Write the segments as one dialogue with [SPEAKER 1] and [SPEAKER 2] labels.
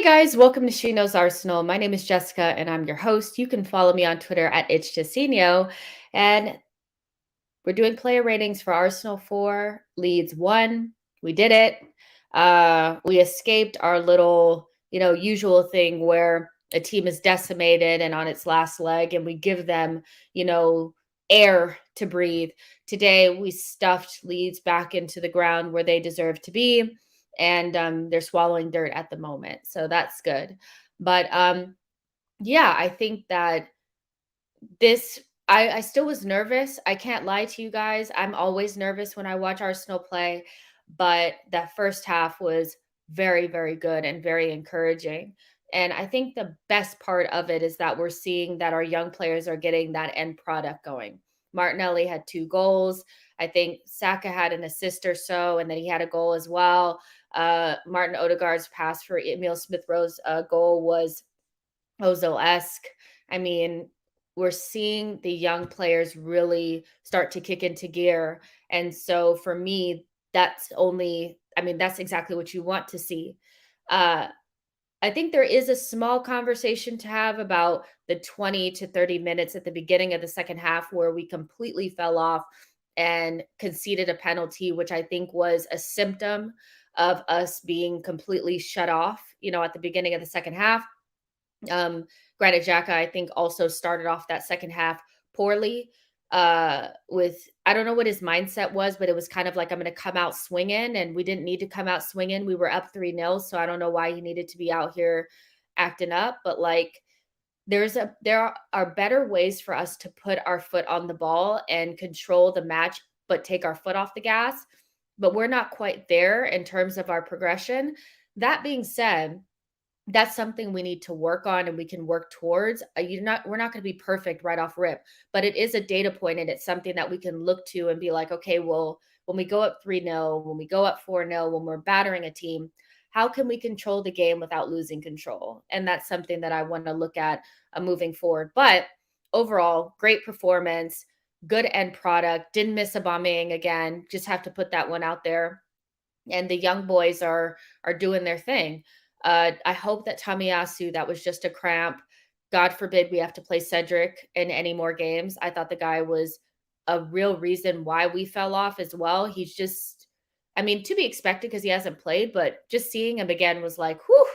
[SPEAKER 1] guys, welcome to SheKnowsArsenal. My name is Jessica and I'm your host. You can follow me on Twitter at @itchjacino. And we're doing player ratings for Arsenal 4, Leeds 1. We did it. We escaped our little, usual thing where a team is decimated and on its last leg and we give them, air to breathe. Today we stuffed Leeds back into the ground where they deserve to be, and they're swallowing dirt at the moment. So that's good. But yeah, I think that this I still was nervous. I can't lie to you guys. I'm always nervous when I watch Arsenal play, but that first half was very, very good and very encouraging. And I think the best part of it is that we're seeing that our young players are getting that end product going. Martinelli had 2 goals. I think Saka had an assist or so, and then he had a goal as well. Martin Odegaard's pass for Emil Smith-Rowe's goal was Ozil-esque. I mean, we're seeing the young players really start to kick into gear. And so for me, that's exactly what you want to see. I think there is a small conversation to have about the 20 to 30 minutes at the beginning of the second half where we completely fell off and conceded a penalty, which I think was a symptom of us being completely shut off, at the beginning of the second half. Granted, Xhaka, I think, also started off that second half poorly. With I don't know what his mindset was, but it was kind of like, I'm going to come out swinging, and we didn't need to come out swinging. We were up 3-0, so I don't know why he needed to be out here acting up. But like, there are better ways for us to put our foot on the ball and control the match, but take our foot off the gas. But we're not quite there in terms of our progression. That being said, that's something we need to work on and we can work towards. We're not going to be perfect right off rip, but it is a data point and it's something that we can look to and be like, okay, well, when we go up 3-0, when we go up 4-0, when we're battering a team, how can we control the game without losing control? And that's something that I want to look at moving forward. But overall, great performance, good end product. Didn't miss aubameyang again. Just have to put that one out there. And the young boys are doing their thing. I hope that Tomiyasu, that was just a cramp. God forbid we have to play Cedric in any more games. I thought the guy was a real reason why we fell off as well. He's just, to be expected because he hasn't played, but just seeing him again was like, whew,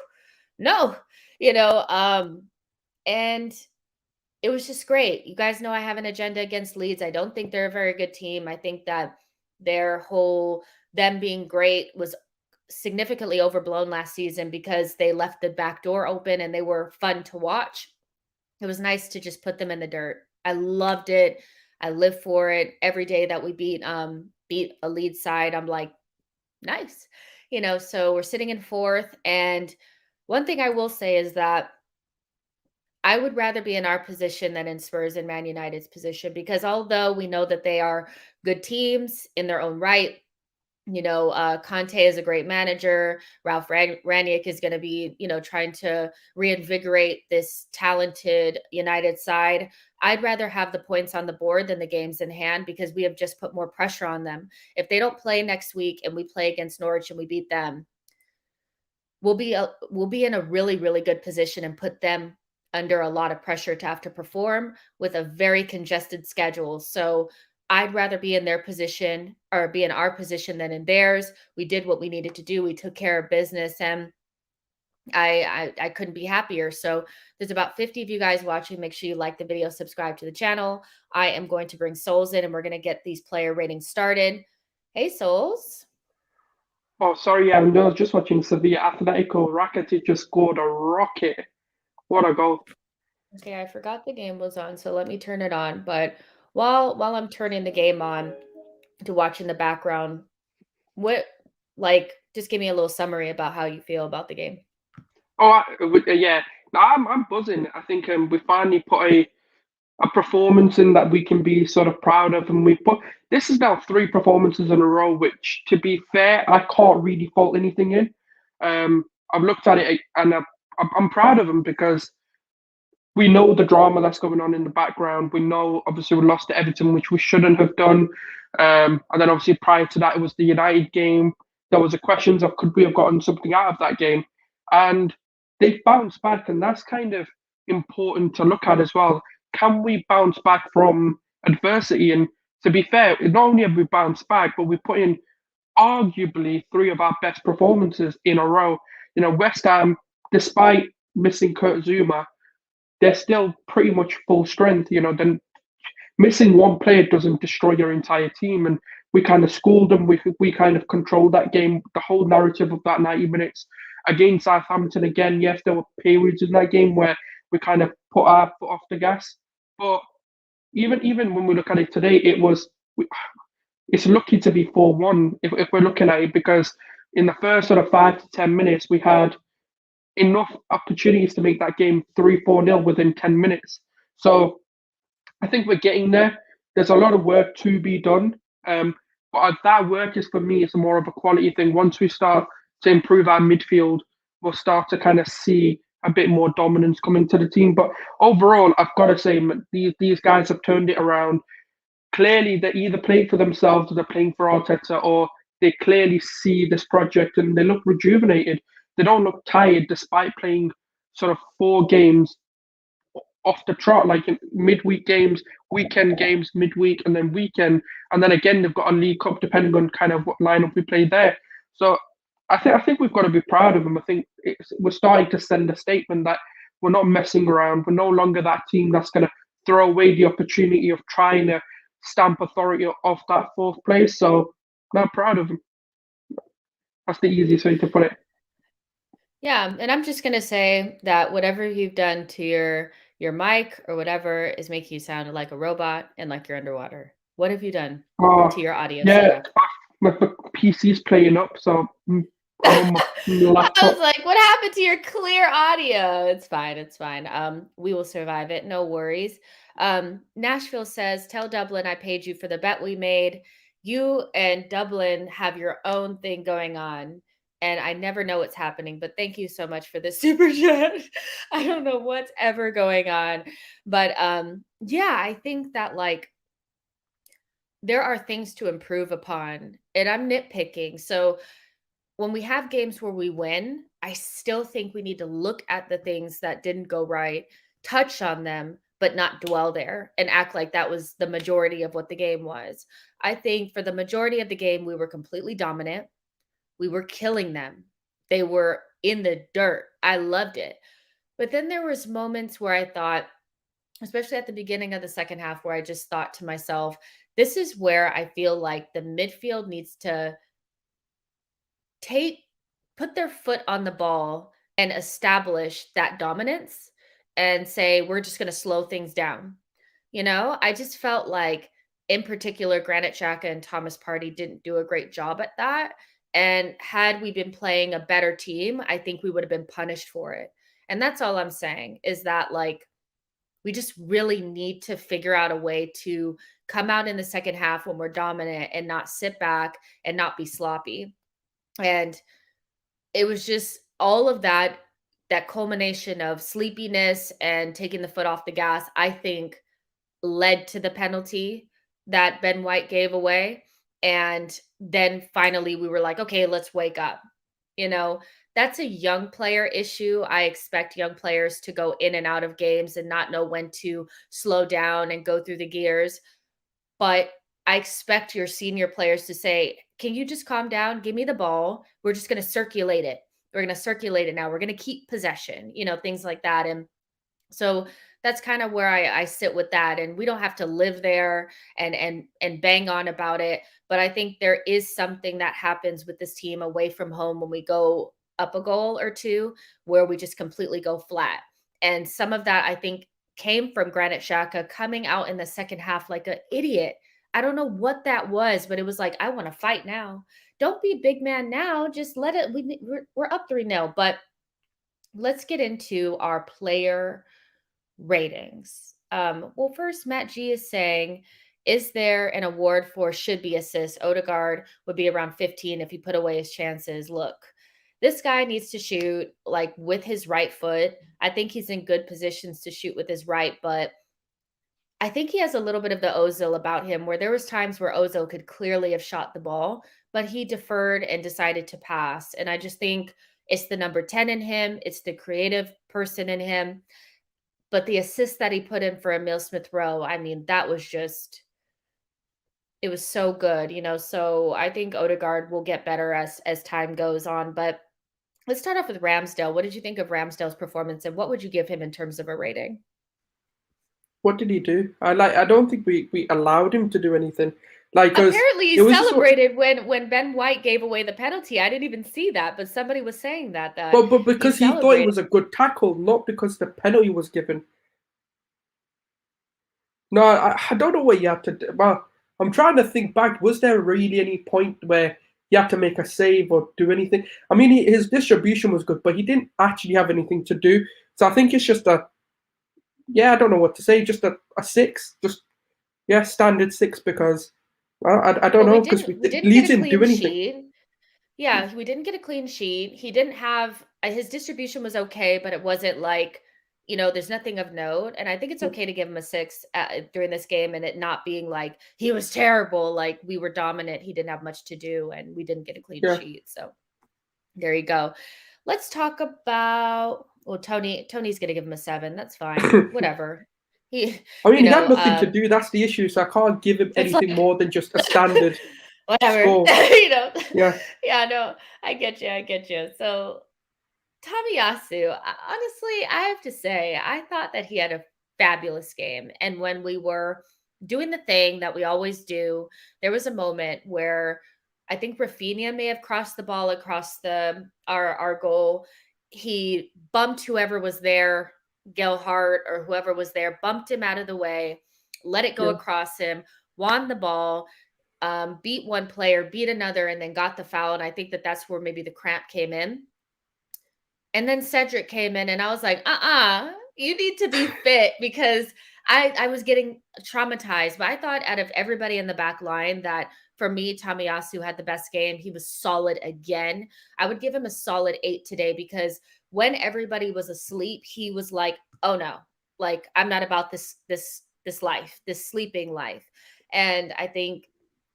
[SPEAKER 1] no, and it was just great. You guys know I have an agenda against Leeds. I don't think they're a very good team. I think that them being great was significantly overblown last season because they left the back door open and they were fun to watch. It was nice to just put them in the dirt. I loved it. I live for it. Every day that we beat a lead side, I'm like, nice. So we're sitting in 4th. And one thing I will say is that I would rather be in our position than in Spurs and Man United's position, because although we know that they are good teams in their own right, Conte is a great manager. Ralph Rangnick is going to be, trying to reinvigorate this talented United side. I'd rather have the points on the board than the games in hand because we have just put more pressure on them. If they don't play next week and we play against Norwich and we beat them, we'll be in a really, really good position and put them under a lot of pressure to have to perform with a very congested schedule. So I'd rather be in their position or be in our position than in theirs. We did what we needed to do. We took care of business and I couldn't be happier. So there's about 50 of you guys watching. Make sure you like the video, subscribe to the channel. I am going to bring Souls in and we're going to get these player ratings started. Hey, Souls.
[SPEAKER 2] Oh, sorry. Yeah, I was just watching Sevilla Atletico. Rakitic just scored a rocket. What a goal.
[SPEAKER 1] Okay, I forgot the game was on, so let me turn it on. But while I'm turning the game on to watch in the background, just give me a little summary about how you feel about the game.
[SPEAKER 2] Oh, yeah. I'm buzzing. I think we finally put a performance in that we can be sort of proud of, and this is now 3 performances in a row, which, to be fair, I can't really fault anything in. I've looked at it and I'm proud of them because we know the drama that's going on in the background. We know, obviously, we lost to Everton, which we shouldn't have done. And then, obviously, prior to that, it was the United game. There was a questions of could we have gotten something out of that game. And they've bounced back, and that's kind of important to look at as well. Can we bounce back from adversity? And to be fair, not only have we bounced back, but we put in arguably three of our best performances in a row. West Ham, despite missing Kurt Zuma, they're still pretty much full strength. Then missing one player doesn't destroy your entire team. And we kind of schooled them. We kind of controlled that game, the whole narrative of that 90 minutes against Southampton. Again, yes, there were periods in that game where we kind of put our foot off the gas. But even when we look at it today, it's lucky to be 4-1 if we're looking at it, because in the first sort of 5 to 10 minutes, we had enough opportunities to make that game 3-4-0 within 10 minutes. So I think we're getting there. There's a lot of work to be done. But that work is, for me, it's more of a quality thing. Once we start to improve our midfield, we'll start to kind of see a bit more dominance coming to the team. But overall, I've got to say, these guys have turned it around. Clearly, they're either playing for themselves or they're playing for Arteta, or they clearly see this project and they look rejuvenated. They don't look tired despite playing sort of 4 games off the trot, like midweek games, weekend games, midweek, and then weekend, and then again they've got a League Cup depending on kind of what lineup we play there. So I think we've got to be proud of them. I think we're starting to send a statement that we're not messing around. We're no longer that team that's going to throw away the opportunity of trying to stamp authority off that 4th place. So I'm proud of them. That's the easiest way to put it.
[SPEAKER 1] Yeah, and I'm just gonna say that whatever you've done to your mic or whatever is making you sound like a robot and like you're underwater. What have you done to your audio
[SPEAKER 2] yeah,
[SPEAKER 1] setup?
[SPEAKER 2] my PC's playing up, so I'm on my laptop.
[SPEAKER 1] I was like, what happened to your clear audio? It's fine. It's fine. We will survive it. No worries. Nashville says, tell Dublin I paid you for the bet we made. You and Dublin have your own thing going on, and I never know what's happening, but thank you so much for the super chat. I don't know what's ever going on. But yeah, I think that like there are things to improve upon, and I'm nitpicking. So when we have games where we win, I still think we need to look at the things that didn't go right, touch on them, but not dwell there and act like that was the majority of what the game was. I think for the majority of the game, we were completely dominant. We were killing them. They were in the dirt. I loved it. But then there was moments where I thought, especially at the beginning of the second half, where I just thought to myself, this is where I feel like the midfield needs to put their foot on the ball and establish that dominance and say, we're just going to slow things down. I just felt like, in particular, Granit Xhaka and Thomas Partey didn't do a great job at that. And had we been playing a better team, I think we would have been punished for it. And that's all I'm saying, is that like we just really need to figure out a way to come out in the second half when we're dominant and not sit back and not be sloppy. And it was just all of that culmination of sleepiness and taking the foot off the gas, I think, led to the penalty that Ben White gave away. And then finally we were like, okay, let's wake up. That's a young player issue. I expect young players to go in and out of games and not know when to slow down and go through the gears. But I expect your senior players to say, can you just calm down? Give me the ball. We're just going to circulate it. We're going to circulate it now. We're going to keep possession, things like that. And so that's kind of where I sit with that. And we don't have to live there and bang on about it. But I think there is something that happens with this team away from home when we go up a goal or two, where we just completely go flat. And some of that, I think, came from Granit Xhaka coming out in the second half like an idiot. I don't know what that was, but it was like, I want to fight now. Don't be big man now. Just let it. We're up 3-0. But let's get into our player ratings. Well, first, Matt G is saying, is there an award for should be assists? Odegaard would be around 15 if he put away his chances. Look, this guy needs to shoot like with his right foot. I think he's in good positions to shoot with his right, but I think he has a little bit of the Ozil about him, where there was times where Ozil could clearly have shot the ball, but he deferred and decided to pass. And I just think It's the number 10 in him. It's the creative person in him. But the assist that he put in for Emile Smith-Rowe, I mean, that was just it was so good, so I think Odegaard will get better as time goes on, but let's start off with Ramsdale. What did you think of Ramsdale's performance, and what would you give him in terms of a rating?
[SPEAKER 2] What did he do? I don't think we allowed him to do anything. Like, 'cause
[SPEAKER 1] Apparently, he
[SPEAKER 2] it was just
[SPEAKER 1] celebrated when Ben White gave away the penalty. I didn't even see that, but somebody was saying that
[SPEAKER 2] but
[SPEAKER 1] he
[SPEAKER 2] because he thought it
[SPEAKER 1] celebrated.
[SPEAKER 2] was a good tackle, not because the penalty was given. No, I don't know what you had to do. Well, I'm trying to think back. Was there really any point where you had to make a save or do anything? I mean, his distribution was good, but he didn't actually have anything to do. So I think it's just I don't know what to say. Just a 6. Just, standard 6 because, well, I don't
[SPEAKER 1] Well,
[SPEAKER 2] know because
[SPEAKER 1] we didn't
[SPEAKER 2] Leeds
[SPEAKER 1] get a
[SPEAKER 2] didn't do
[SPEAKER 1] clean
[SPEAKER 2] anything.
[SPEAKER 1] sheet. Yeah, we didn't get a clean sheet. He didn't have his distribution was okay, but it wasn't like, there's nothing of note. And I think it's okay to give him a 6 during this game and it not being like he was terrible, like we were dominant, he didn't have much to do, and we didn't get a clean
[SPEAKER 2] Yeah.
[SPEAKER 1] sheet. So there you go. Let's talk about Tony's gonna give him a 7. That's fine. Whatever. He,
[SPEAKER 2] I mean, he had nothing to do. That's the issue. So I can't give him
[SPEAKER 1] it's
[SPEAKER 2] anything
[SPEAKER 1] like
[SPEAKER 2] more than just a standard
[SPEAKER 1] whatever.
[SPEAKER 2] score. Yeah.
[SPEAKER 1] Yeah, no, I get you. So Tomiyasu, honestly, I have to say, I thought that he had a fabulous game. And when we were doing the thing that we always do, there was a moment where I think Rafinha may have crossed the ball across our goal. He bumped whoever was there, Gelhardt or whoever was there, bumped him out of the way, let it go
[SPEAKER 2] Yeah.
[SPEAKER 1] across him, won the ball, beat one player, beat another, and then got the foul. And I think that's where maybe the cramp came in. And then Cedric came in and I was like, you need to be fit because I was getting traumatized. But I thought out of everybody in the back line that for me, Tomiyasu had the best game. He was solid again. I would give him a solid 8 today because when everybody was asleep, he was like, oh no, like I'm not about this life, this sleeping life. And I think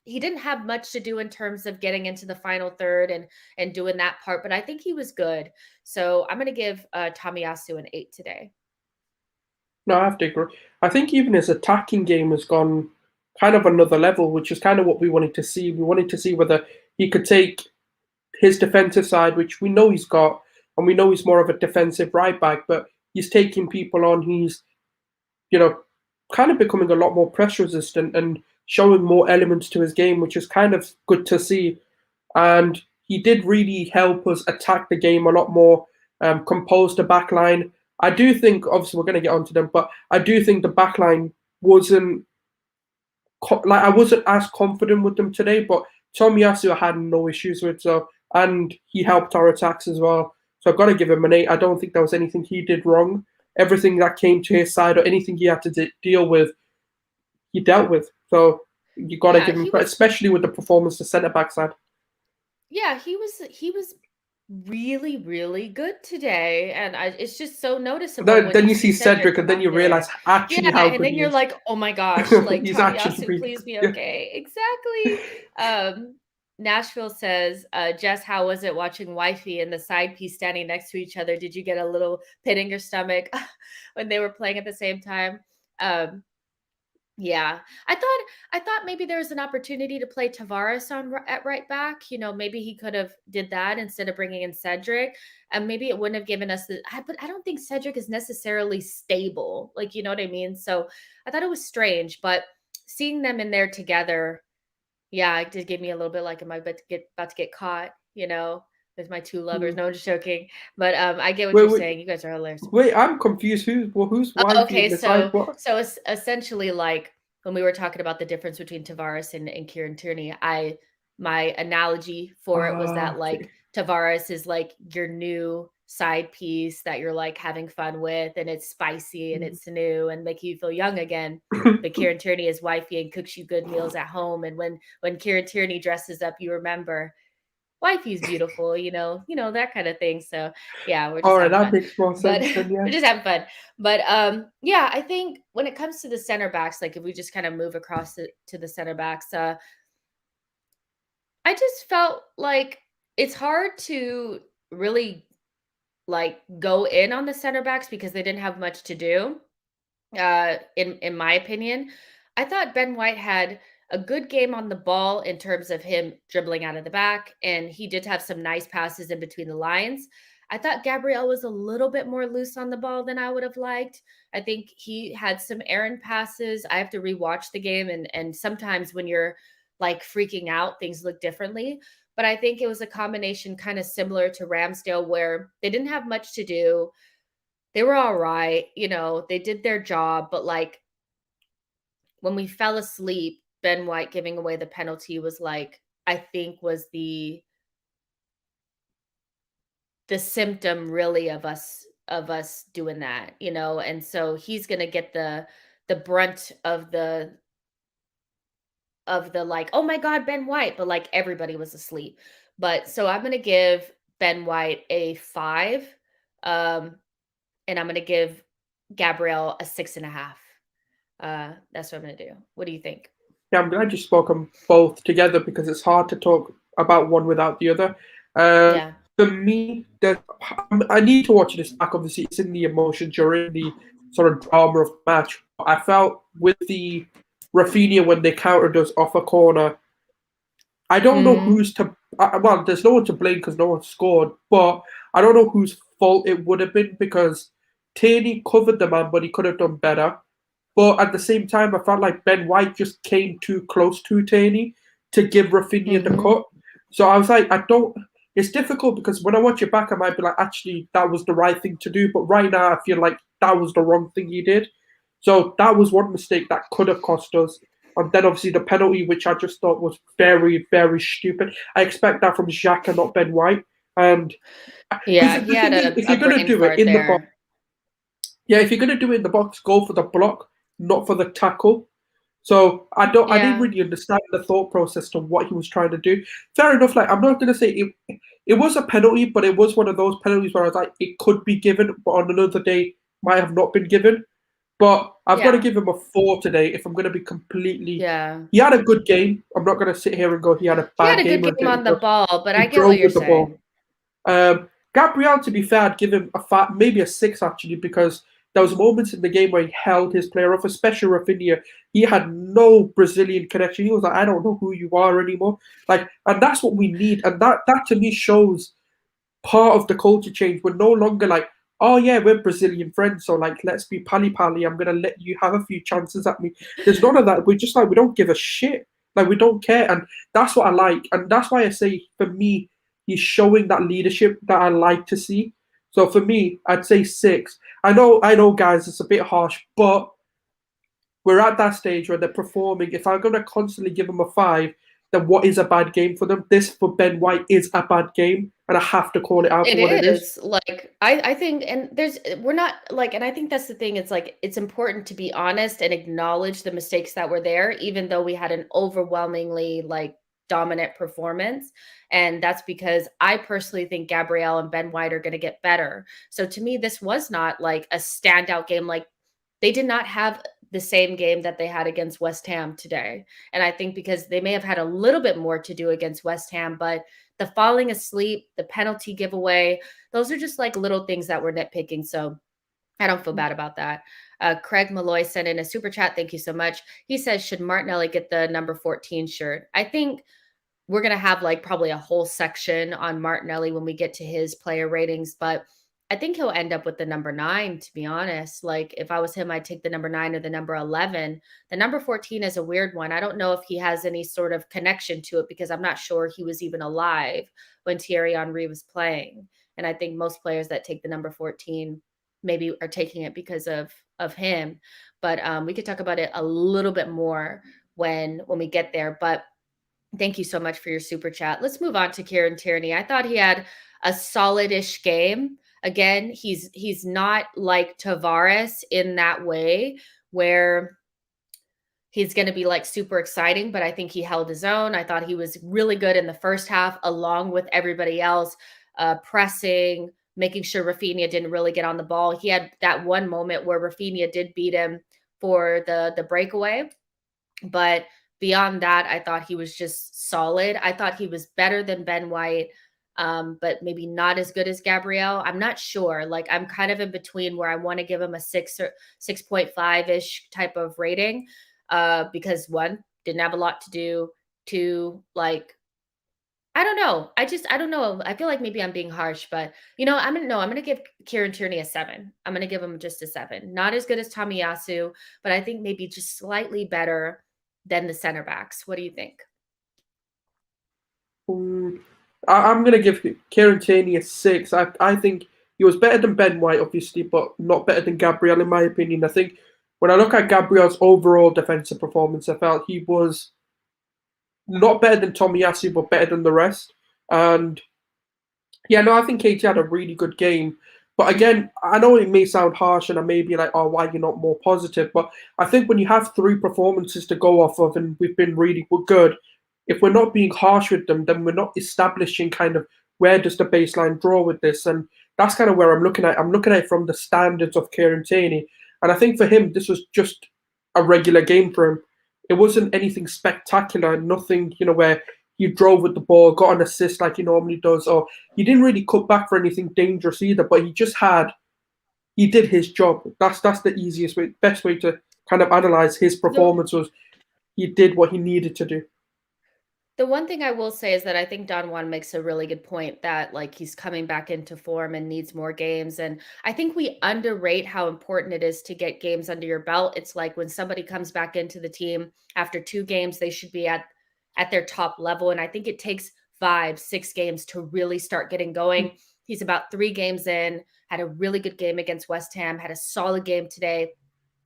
[SPEAKER 1] he didn't have much to do in terms of getting into the final third and doing that part, but I think he was good. So I'm going to give Tomiyasu an 8 today.
[SPEAKER 2] No, I have to agree. I think even his attacking game has gone kind of another level, which is kind of what we wanted to see. We wanted to see whether he could take his defensive side, which we know he's got, and we know he's more of a defensive right back, but he's taking people on. He's, kind of becoming a lot more pressure resistant and showing more elements to his game, which is kind of good to see. And he did really help us attack the game a lot more, compose the back line. I do think, obviously, we're going to get onto them, but I do think the back line wasn't I wasn't as confident with them today. But Tomiyasu I had no issues with, and he helped our attacks as well. So I've got to give him an 8. I don't think there was anything he did wrong. Everything that came to his side or anything he had to deal with, he dealt with. So you got to give him credit, especially with the performance the centre back side.
[SPEAKER 1] Yeah, he was really, really good today, and it's just so noticeable.
[SPEAKER 2] Then you see Cedric, and then you realize actually how good
[SPEAKER 1] and then
[SPEAKER 2] he
[SPEAKER 1] you're
[SPEAKER 2] is.
[SPEAKER 1] like, oh my gosh, like
[SPEAKER 2] He's actually
[SPEAKER 1] Tomiyasu,
[SPEAKER 2] really
[SPEAKER 1] please be
[SPEAKER 2] good.
[SPEAKER 1] okay. Exactly. Nashville says, Jess, how was it watching Wifey and the side piece standing next to each other? Did you get a little pit in your stomach when they were playing at the same time? Yeah, I thought maybe there was an opportunity to play Tavares at right back. Maybe he could have did that instead of bringing in Cedric, and maybe it wouldn't have given us but I don't think Cedric is necessarily stable. Like, you know what I mean? So I thought it was strange, but seeing them in there together, yeah, it did give me a little bit like, am I about to get caught? With my two lovers. No, I'm just joking. But I get what you're saying. You guys are hilarious.
[SPEAKER 2] Wait, I'm confused. Who's wifey
[SPEAKER 1] Okay,
[SPEAKER 2] in the side? What?
[SPEAKER 1] so it's essentially like when we were talking about the difference between Tavares and Kieran Tierney, my analogy for it was that like Tavares is like your new side piece that you're like having fun with, and it's spicy and it's new and make you feel young again. But Kieran Tierney is wifey and cooks you good meals at home, and when Kieran Tierney dresses up, you remember wifey's beautiful, that kind of thing. So yeah, we're just
[SPEAKER 2] all right,
[SPEAKER 1] having
[SPEAKER 2] that
[SPEAKER 1] fun.
[SPEAKER 2] makes more
[SPEAKER 1] But
[SPEAKER 2] sense then, yeah.
[SPEAKER 1] we're just having fun. But yeah, I think when it comes to the center backs, like if we just kind of move across to the center backs, I just felt like it's hard to really like go in on the center backs because they didn't have much to do. In my opinion, I thought Ben White had a good game on the ball in terms of him dribbling out of the back, and he did have some nice passes in between the lines. I thought Gabriel was a little bit more loose on the ball than I would have liked. I think he had some errant passes. I have to rewatch the game, and sometimes when you're like freaking out, things look differently. But I think it was a combination kind of similar to Ramsdale where they didn't have much to do. They were all right, they did their job, but like when we fell asleep, Ben White giving away the penalty was like, I think was the symptom really of us doing that, and so he's gonna get the brunt of the like, oh my God, Ben White, but like everybody was asleep. But so I'm gonna give Ben White a 5. And I'm gonna give Gabrielle a 6.5. That's what I'm gonna do. What do you think?
[SPEAKER 3] Yeah, I'm glad you spoke them both together because it's hard to talk about one without the other.
[SPEAKER 1] Yeah.
[SPEAKER 3] For me, I need to watch this back. Obviously, it's in the emotion during the sort of drama of the match. I felt with the Rafinha when they countered us off a corner, I don't know who's to. Well, there's no one to blame because no one scored, but I don't know whose fault it would have been because Tierney covered the man, but he could have done better. But at the same time, I felt like Ben White just came too close to Tierney to give Rafinha the cut. So I was like, I don't. It's difficult because when I watch it back, I might be like, actually, that was the right thing to do. But right now, I feel like that was the wrong thing he did. So that was one mistake that could have cost us. And then obviously the penalty, which I just thought was very, very stupid. I expect that from Xhaka, not Ben White. And
[SPEAKER 1] yeah, he had
[SPEAKER 3] if you're going to do it in the box, if you're going to do it in the box, go for the block, not for the tackle. So I didn't really understand the thought process to what he was trying to do. Fair enough. Like I'm not going to say it was a penalty, but it was one of those penalties where I was like, it could be given, but on another day might have not been given. But I've got to give him a 4 today if I'm going to be completely.
[SPEAKER 1] Yeah.
[SPEAKER 3] He had a good game. I'm not going to sit here and go he had a bad game.
[SPEAKER 1] He had a good game on the ball, but I get what you're saying.
[SPEAKER 3] Gabriel, to be fair, I'd give him maybe a 6 actually because there was moments in the game where he held his player off, especially Rafinha. He had no Brazilian connection. He was like, I don't know who you are anymore. Like, and that's what we need. And that to me shows part of the culture change. We're no longer like, oh yeah, we're Brazilian friends, so like let's be pally. I'm gonna let you have a few chances at me. There's none of that. We're just like we don't give a shit. Like we don't care, and that's what I like, and that's why I say for me, he's showing that leadership that I like to see. So for me, I'd say 6. I know, guys, it's a bit harsh, but we're at that stage where they're performing. If I'm gonna constantly give them a 5, then what is a bad game for them? This for Ben White is a bad game, and I have to call it out for what it is.
[SPEAKER 1] Like I think, and we're not like, and I think that's the thing. It's like it's important to be honest and acknowledge the mistakes that were there, even though we had an overwhelmingly like dominant performance. And that's because I personally think Gabrielle and Ben White are going to get better. So to me, this was not like a standout game. Like they did not have the same game that they had against West Ham today. And I think because they may have had a little bit more to do against West Ham, but the falling asleep, the penalty giveaway, those are just like little things that we're nitpicking. So I don't feel bad about that. Craig Malloy sent in a super chat. Thank you so much. He says, should Martinelli get the number 14 shirt? I think we're going to have like probably a whole section on Martinelli when we get to his player ratings, but I think he'll end up with the number 9, to be honest. Like if I was him, I'd take the number 9 or the number 11. The number 14 is a weird one. I don't know if he has any sort of connection to it because I'm not sure he was even alive when Thierry Henry was playing. And I think most players that take the number 14 maybe are taking it because of him. But we could talk about it a little bit more when we get there. But thank you so much for your super chat. Let's move on to Kieran Tierney. I thought he had a solid-ish game. Again, he's not like Tavares in that way where he's going to be like super exciting, but I think he held his own. I thought he was really good in the first half along with everybody else, pressing, making sure Rafinha didn't really get on the ball. He had that one moment where Rafinha did beat him for the breakaway, but beyond that, I thought he was just solid. I thought he was better than Ben White. but maybe not as good as Gabriel. I'm not sure. Like, I'm kind of in between where I want to give him a 6 or 6.5-ish type of rating, because one, didn't have a lot to do. Two, like, I don't know. I don't know. I feel like maybe I'm being harsh, but I'm gonna give Kieran Tierney a 7. I'm gonna give him just a 7. Not as good as Tomiyasu, but I think maybe just slightly better than the center backs. What do you think?
[SPEAKER 3] I'm going to give Kieran Tierney a 6. I think he was better than Ben White, obviously, but not better than Gabriel, in my opinion. I think when I look at Gabriel's overall defensive performance, I felt he was not better than Tomiyasu, but better than the rest. And yeah, no, I think KT had a really good game. But again, I know it may sound harsh and I may be like, oh, why you're not more positive? But I think when you have 3 performances to go off of and we've been really good, if we're not being harsh with them, then we're not establishing kind of where does the baseline draw with this. And that's kind of where I'm looking at. I'm looking at it from the standards of Kieran Tierney. And I think for him, this was just a regular game for him. It wasn't anything spectacular, nothing, where he drove with the ball, got an assist like he normally does, or he didn't really cut back for anything dangerous either, but he did his job. That's the easiest way, best way to kind of analyze his performance was he did what he needed to do.
[SPEAKER 1] The one thing I will say is that I think Don Juan makes a really good point that, like, he's coming back into form and needs more games. And I think we underrate how important it is to get games under your belt. It's like when somebody comes back into the team after 2 games, they should be at their top level. And I think it takes 5-6 games to really start getting going. He's about 3 games in, had a really good game against West Ham, had a solid game today.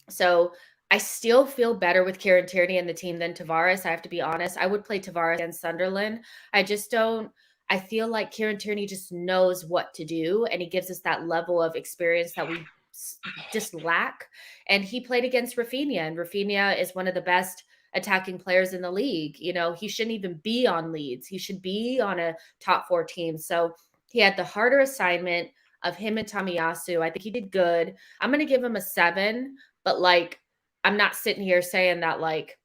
[SPEAKER 1] So I still feel better with Kieran Tierney and the team than Tavares. I have to be honest. I would play Tavares against Sunderland. I feel like Kieran Tierney just knows what to do, and he gives us that level of experience that we just lack. And he played against Rafinha, and Rafinha is one of the best attacking players in the league. He shouldn't even be on Leeds. He should be on a top 4 team. So he had the harder assignment of him and Tomiyasu. I think he did good. I'm going to give him a 7, but like, I'm not sitting here saying that like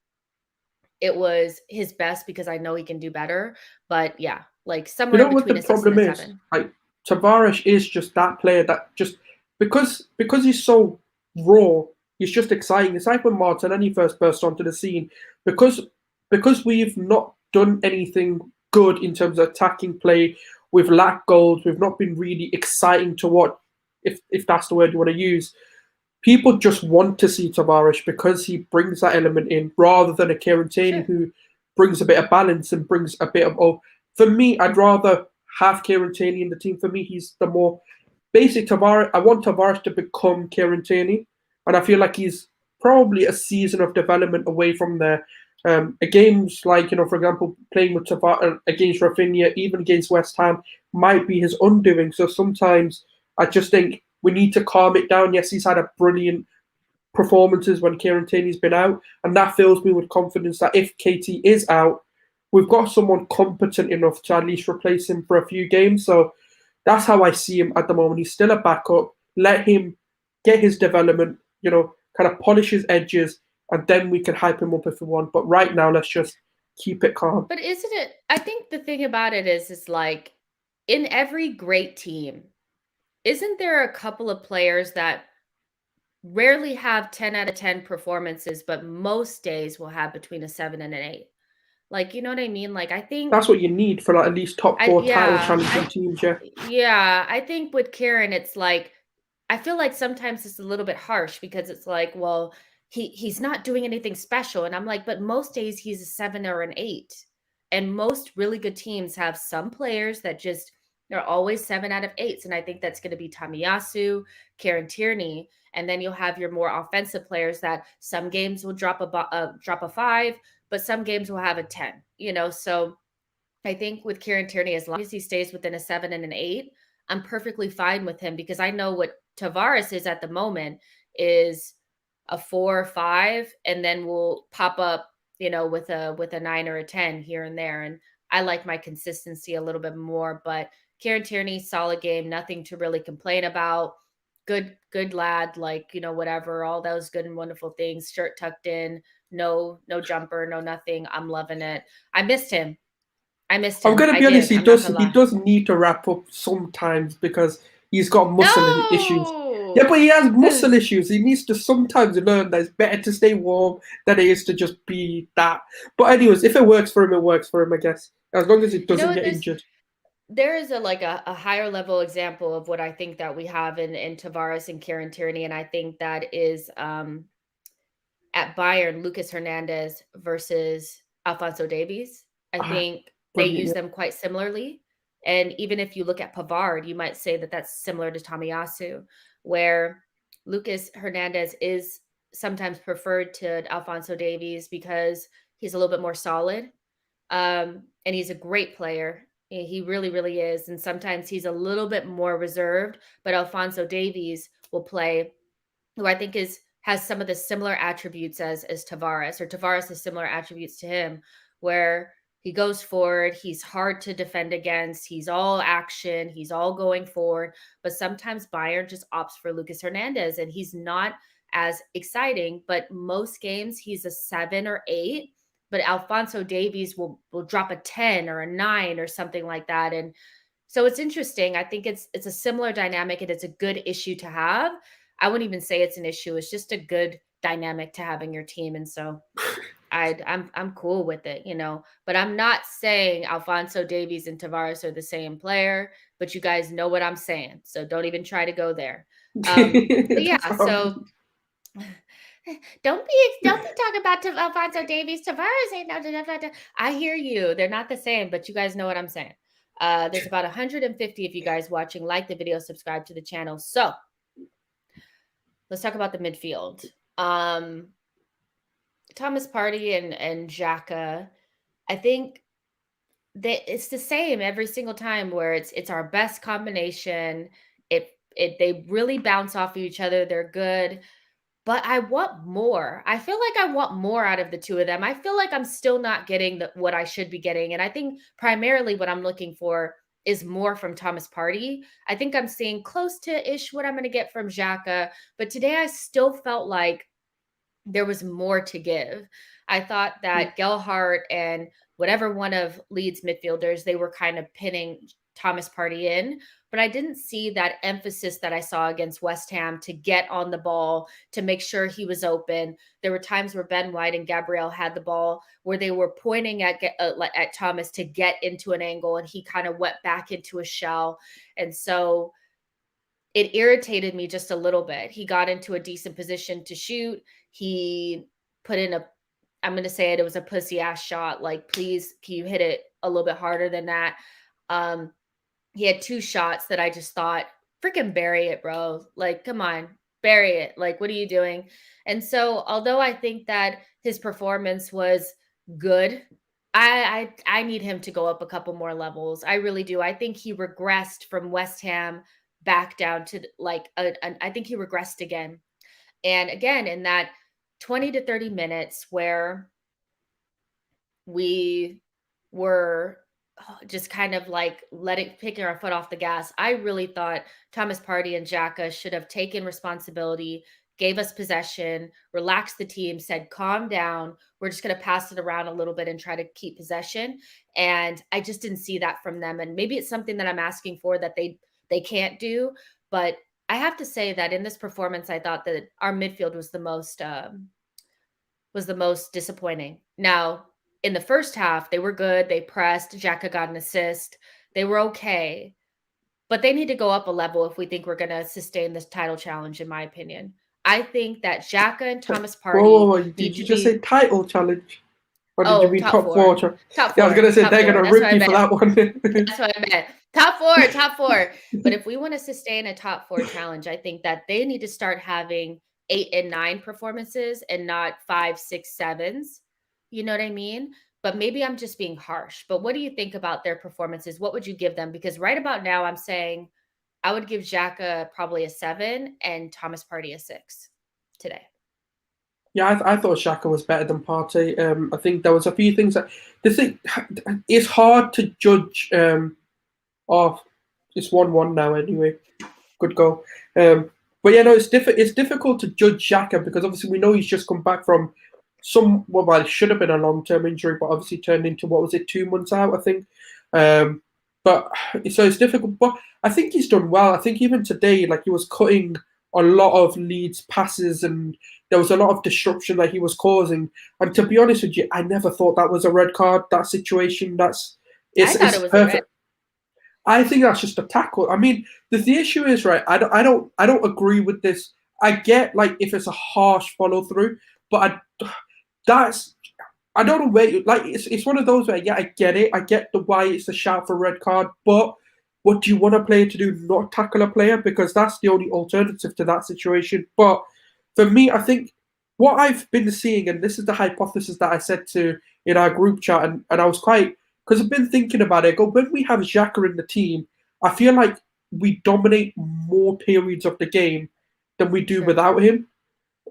[SPEAKER 1] it was his best because I know he can do better. But yeah, like somewhere between a 6 and a 7.
[SPEAKER 3] Like, Tavares is just that player that just because he's so raw, he's just exciting. It's like when Martinelli first burst onto the scene. Because we've not done anything good in terms of attacking play, we've lacked goals, we've not been really exciting to watch, if that's the word you want to use. People just want to see Tavares because he brings that element in rather than a Kieran Tierney who brings a bit of balance and brings a bit of, for me, I'd rather have Kieran Tierney in the team. For me, he's the more basic Tavares. I want Tavares to become Kieran Tierney, and I feel like he's probably a season of development away from there. Games like, for example, playing with Tavares against Rafinha, even against West Ham, might be his undoing. So sometimes I just think we need to calm it down. Yes, he's had a brilliant performances when Kieran Tierney's been out, and that fills me with confidence that if KT is out, we've got someone competent enough to at least replace him for a few games. So that's how I see him at the moment. He's still a backup. Let him get his development, kind of polish his edges, and then we can hype him up if we want. But right now, let's just keep it calm.
[SPEAKER 1] But isn't it? I think the thing about it is like in every great team, isn't there a couple of players that rarely have 10 out of 10 performances, but most days will have between a 7 and an 8? Like, you know what I mean? Like, I think
[SPEAKER 3] that's what you need for like at least top 4 title challenging teams.
[SPEAKER 1] Yeah, I think with Kieran, it's like I feel like sometimes it's a little bit harsh because it's like, well, he's not doing anything special, and I'm like, but most days he's a 7 or an 8, and most really good teams have some players that just they're always 7 out of 8s, and I think that's going to be Tomiyasu, Kieran Tierney, and then you'll have your more offensive players that some games will drop a 5, but some games will have a 10. So I think with Kieran Tierney, as long as he stays within a 7 and an 8, I'm perfectly fine with him because I know what Tavares is at the moment is a 4 or 5, and then we'll pop up, with a 9 or a 10 here and there. And I like my consistency a little bit more, but Kieran Tierney, solid game, nothing to really complain about. Good lad, like, whatever, all those good and wonderful things. Shirt tucked in, no jumper, no nothing. I'm loving it. I missed him. I missed him.
[SPEAKER 3] I'm gonna
[SPEAKER 1] I
[SPEAKER 3] be honest.
[SPEAKER 1] did.
[SPEAKER 3] He
[SPEAKER 1] I'm not
[SPEAKER 3] does.
[SPEAKER 1] gonna
[SPEAKER 3] He
[SPEAKER 1] lie.
[SPEAKER 3] does need to wrap up sometimes because he's got muscle issues. Yeah,
[SPEAKER 1] No.
[SPEAKER 3] but he has muscle issues. He needs to sometimes learn that it's better to stay warm than it is to just be that. But anyways, if it works for him, it works for him, I guess. As long as it doesn't get injured.
[SPEAKER 1] There is a higher level example of what I think that we have in Tavares and Kieran Tierney, and I think that is at Bayern, Lucas Hernandez versus Alphonso Davies. I think they use them quite similarly. And even if you look at Pavard, you might say that that's similar to Tomiyasu, where Lucas Hernandez is sometimes preferred to Alphonso Davies because he's a little bit more solid. And he's a great player. He really, really is. And sometimes he's a little bit more reserved, but Alphonso Davies will play, who I think has some of the similar attributes as Tavares, or Tavares has similar attributes to him, where he goes forward, he's hard to defend against, he's all action, he's all going forward. But sometimes Bayern just opts for Lucas Hernandez, and he's not as exciting, but most games he's a 7 or 8. But Alphonso Davies will drop a 10 or a 9 or something like that. And so it's interesting. I think it's a similar dynamic, and it's a good issue to have. I wouldn't even say it's an issue. It's just a good dynamic to have in your team. And so I'm cool with it, but I'm not saying Alphonso Davies and Tavares are the same player, but you guys know what I'm saying. So don't even try to go there. But yeah, so don't be talking about Alphonso Davies. Tavares ain't no. I hear you. They're not the same, but you guys know what I'm saying. There's about 150 of you guys watching. Like the video, subscribe to the channel. So let's talk about the midfield. Thomas Partey and Xhaka, I think it's the same every single time, where it's our best combination. They really bounce off of each other. They're good. But I want more. I feel like I want more out of the two of them. I feel like I'm still not getting what I should be getting. And I think primarily what I'm looking for is more from Thomas Partey. I think I'm seeing close to ish what I'm going to get from Xhaka. But today I still felt like there was more to give. I thought that Gelhardt and whatever one of Leeds midfielders, they were kind of pinning Thomas Partey in, but I didn't see that emphasis that I saw against West Ham to get on the ball, to make sure he was open. There were times where Ben White and Gabriel had the ball where they were pointing at Thomas to get into an angle, and he kind of went back into a shell. And so it irritated me just a little bit. He got into a decent position to shoot. He put in I'm going to say it was a pussy ass shot. Like, please, can you hit it a little bit harder than that? He had 2 shots that I just thought, freaking bury it, bro. Like, come on, bury it. Like, what are you doing? And so, although I think that his performance was good, I need him to go up a couple more levels. I really do. I think he regressed from West Ham back down to I think he regressed again. And again, in that 20 to 30 minutes where we were just kind of like picking our foot off the gas, I really thought Thomas Partey and Xhaka should have taken responsibility, gave us possession, relaxed the team, said, calm down. We're just going to pass it around a little bit and try to keep possession. And I just didn't see that from them. And maybe it's something that I'm asking for that they can't do. But I have to say that in this performance, I thought that our midfield was the most disappointing. Now, in the first half, they were good. They pressed. Xhaka got an assist. They were okay. But they need to go up a level if we think we're going to sustain this title challenge, in my opinion. I think that Xhaka and Thomas Partey.
[SPEAKER 3] Whoa, did you just say title challenge? Or did you mean top 4?
[SPEAKER 1] Top 4.
[SPEAKER 3] Yeah, I was going to say they're going to rip you for that one.
[SPEAKER 1] That's what I meant. Top 4. But if we want to sustain a top 4 challenge, I think that they need to start having 8 and 9 performances and not 5, 6, 7s. You know what I mean? But maybe I'm just being harsh. But what do you think about their performances? What would you give them? Because right about now, I'm saying I would give Xhaka probably a 7 and Thomas Partey a 6 today.
[SPEAKER 3] Yeah, I thought Xhaka was better than Partey. I think there was a few things that it's hard to judge. It's 1-1 now anyway. Good goal. But yeah, no, it's difficult to judge Xhaka because obviously we know he's just come back from well, it should have been a long-term injury, but obviously turned into, 2 months out, I think. But so it's difficult. But I think he's done well. I think even today, like, he was cutting a lot of Leeds passes, and there was a lot of disruption that he was causing. And to be honest with you, I never thought that was a red card. That situation,
[SPEAKER 1] I thought
[SPEAKER 3] it's
[SPEAKER 1] it was
[SPEAKER 3] perfect.
[SPEAKER 1] a red.
[SPEAKER 3] I think that's just a tackle. I mean, the issue is, right, I don't agree with this. I get, like, if it's a harsh follow through, but I don't know where it's one of those where, yeah, I get it. I get why it's a shout for red card, but what do you want a player to do? Not tackle a player, because that's the only alternative to that situation. But for me, I think what I've been seeing, and this is the hypothesis that I said in our group chat, and I was quite, because I've been thinking about it. When we have Xhaka in the team, I feel like we dominate more periods of the game than we do without him.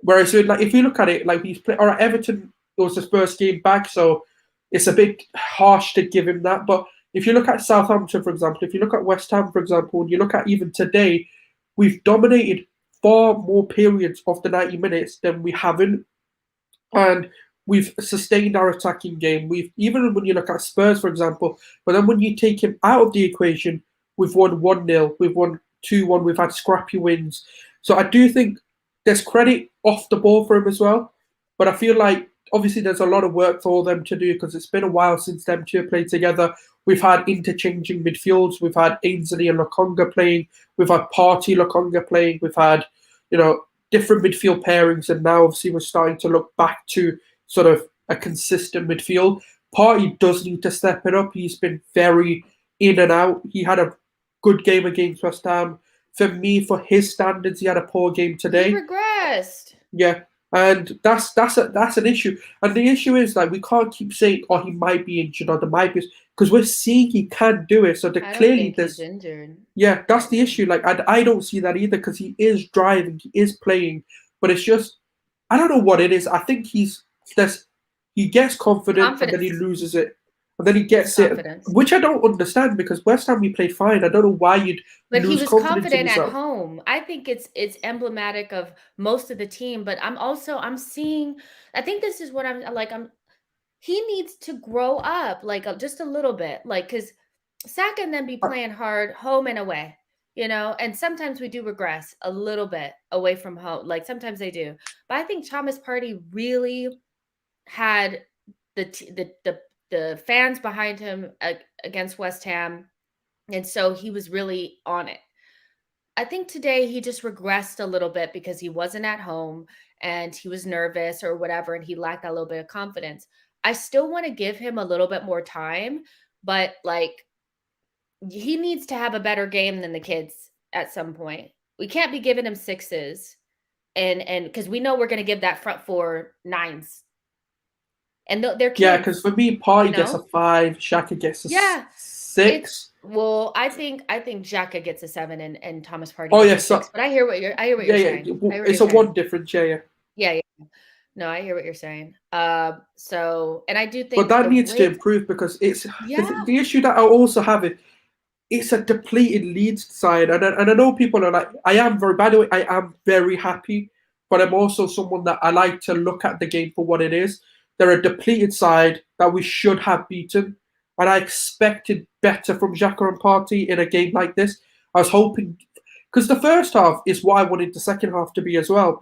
[SPEAKER 3] Whereas, like, if you look at it, like, he's played, or Everton, it was his first game back, so it's a bit harsh to give him that. But if you look at Southampton, for example, if you look at West Ham, for example, and you look at even today, we've dominated far more periods of the 90 minutes than we haven't. And we've sustained our attacking game. Even when you look at Spurs, for example, but then when you take him out of the equation, we've won 1-0, we've won 2-1, we've had scrappy wins. So I do think there's credit off the ball for him as well. But I feel like, obviously, there's a lot of work for them to do, because it's been a while since them two played together. We've had interchanging midfields. We've had Ainsley and Lokonga playing. We've had Partey, Lokonga playing. We've had, different midfield pairings. And now, obviously, we're starting to look back to sort of a consistent midfield. Partey does need to step it up. He's been very in and out. He had a good game against West Ham. For me, for his standards, he had a poor game today.
[SPEAKER 1] He regressed.
[SPEAKER 3] Yeah. And that's an issue. And the issue is, like, we can't keep saying, "Oh, he might be injured," or "there might be," because we're seeing he can do it. So clearly
[SPEAKER 1] he's injured.
[SPEAKER 3] Yeah, that's the issue. Like, I don't see that either, because he is driving, he is playing, but it's just, I don't know what it is. I think he gets confident and then he loses it, and then he gets it, which I don't understand, because West Ham we played fine. I don't know why you'd.
[SPEAKER 1] But he was confident at home. I think it's emblematic of most of the team. But I'm seeing. I think this is what I'm like. He needs to grow up, like, just a little bit, like, because Saka can then be playing hard home and away, and sometimes we do regress a little bit away from home. Like, sometimes they do. But I think Thomas Partey really had the fans behind him against West Ham. And so he was really on it. I think today he just regressed a little bit because he wasn't at home and he was nervous or whatever, and he lacked that little bit of confidence. I still want to give him a little bit more time, but, like, he needs to have a better game than the kids at some point. We can't be giving him 6s, and because we know we're going to give that front 4 9s. And they're kids.
[SPEAKER 3] Yeah, because for me, Partey gets a 5, Xhaka gets a 6.
[SPEAKER 1] Well, I think Xhaka gets a 7 and Thomas Partey.
[SPEAKER 3] Oh,
[SPEAKER 1] gets a 6. But I hear what you're saying.
[SPEAKER 3] It's a 1 difference, yeah.
[SPEAKER 1] Yeah. No, I hear what you're saying. So, and I do think,
[SPEAKER 3] but that needs to improve, because it's the issue that I also have. It's a depleted Leeds side, and I know people are like, by the way, I am very happy, but I'm also someone that I like to look at the game for what it is. They're a depleted side that we should have beaten, and I expected better from Xhaka and Partey in a game like this. I was hoping, because the first half is what I wanted the second half to be as well,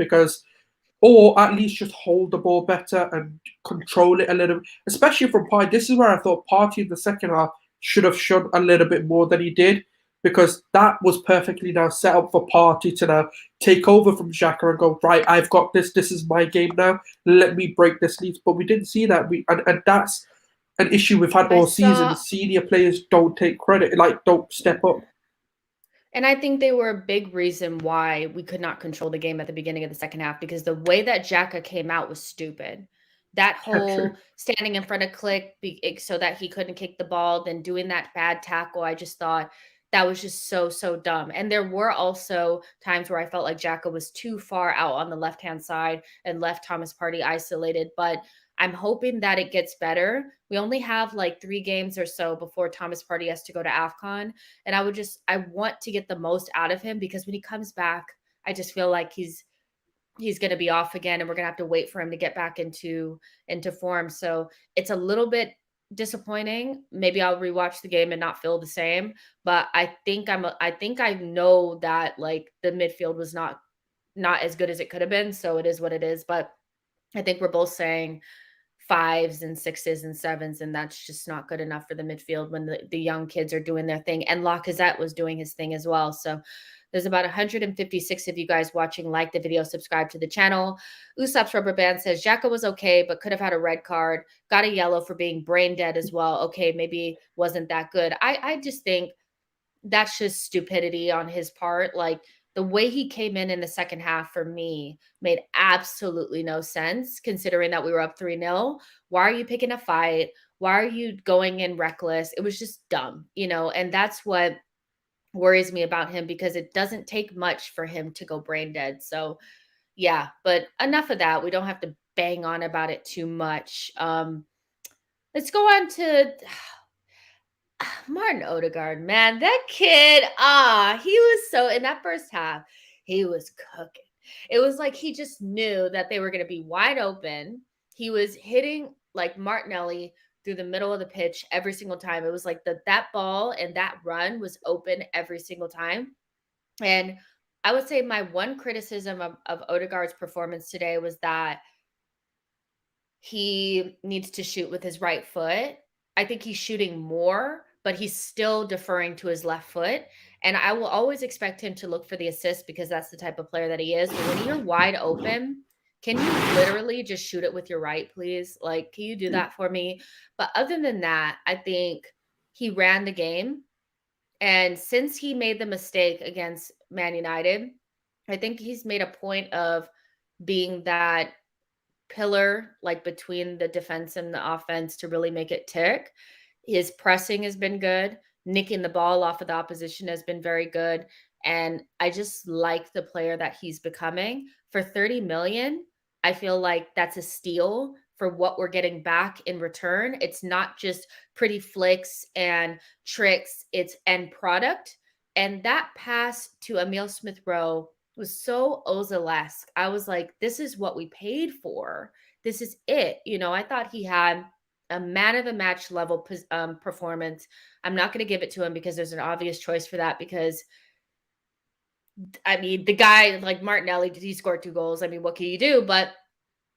[SPEAKER 3] or at least just hold the ball better and control it a little, especially from Partey. This is where I thought Partey in the second half should have shown a little bit more than he did, because that was perfectly now set up for Partey to now take over from Xhaka and go, right, I've got this. This is my game now. Let me break this lead. But we didn't see that. And that's an issue we've had all season. The senior players don't take credit, like, don't step up.
[SPEAKER 1] And I think they were a big reason why we could not control the game at the beginning of the second half, because the way that Xhaka came out was stupid. That whole standing in front of Click so that he couldn't kick the ball, then doing that bad tackle, I just thought that was just so, so dumb. And there were also times where I felt like Xhaka was too far out on the left-hand side and left Thomas Partey isolated. But I'm hoping that it gets better. We only have like 3 games or so before Thomas Partey has to go to AFCON. And I want to get the most out of him, because when he comes back, I just feel like he's he's going to be off again, and we're going to have to wait for him to get back into form. So it's a little bit disappointing. Maybe I'll rewatch the game and not feel the same, but I think I know that like the midfield was not as good as it could have been. So it is what it is. But I think we're both saying 5s and 6s and 7s, and that's just not good enough for the midfield when the young kids are doing their thing. And Lacazette was doing his thing as well. So there's about 156 of you guys watching. Like the video, subscribe to the channel. Usopp's Rubber Band says, Xhaka was okay, but could have had a red card. Got a yellow for being brain dead as well. Okay, maybe wasn't that good. I just think that's just stupidity on his part. Like, the way he came in the second half for me made absolutely no sense, considering that we were up 3-0. Why are you picking a fight? Why are you going in reckless? It was just dumb, and that's what worries me about him, because it doesn't take much for him to go brain dead. So yeah, but enough of that. We don't have to bang on about it too much. Let's go on to Martin Odegaard, man. That kid, he was so, in that first half, he was cooking. It was like he just knew that they were going to be wide open. He was hitting like Martinelli through the middle of the pitch every single time. It was like that ball and that run was open every single time. And I would say my one criticism of Odegaard's performance today was that he needs to shoot with his right foot. I think he's shooting more, but he's still deferring to his left foot. And I will always expect him to look for the assist, because that's the type of player that he is. But when you're wide open, can you literally just shoot it with your right, please? Like, can you do that for me? But other than that, I think he ran the game. And since he made the mistake against Man United, I think he's made a point of being that pillar, like between the defense and the offense, to really make it tick. His pressing has been good. Nicking the ball off of the opposition has been very good. And I just like the player that he's becoming. For 30 million, I feel like that's a steal for what we're getting back in return. It's not just pretty flicks and tricks, it's end product. And that pass to Emile Smith-Rowe was so Ozil-esque. I was like, this is what we paid for. This is it. I thought he had a man of the match level performance. I'm not going to give it to him because there's an obvious choice for that, because I mean, the guy like Martinelli, he scored 2 goals. I mean, what can you do? But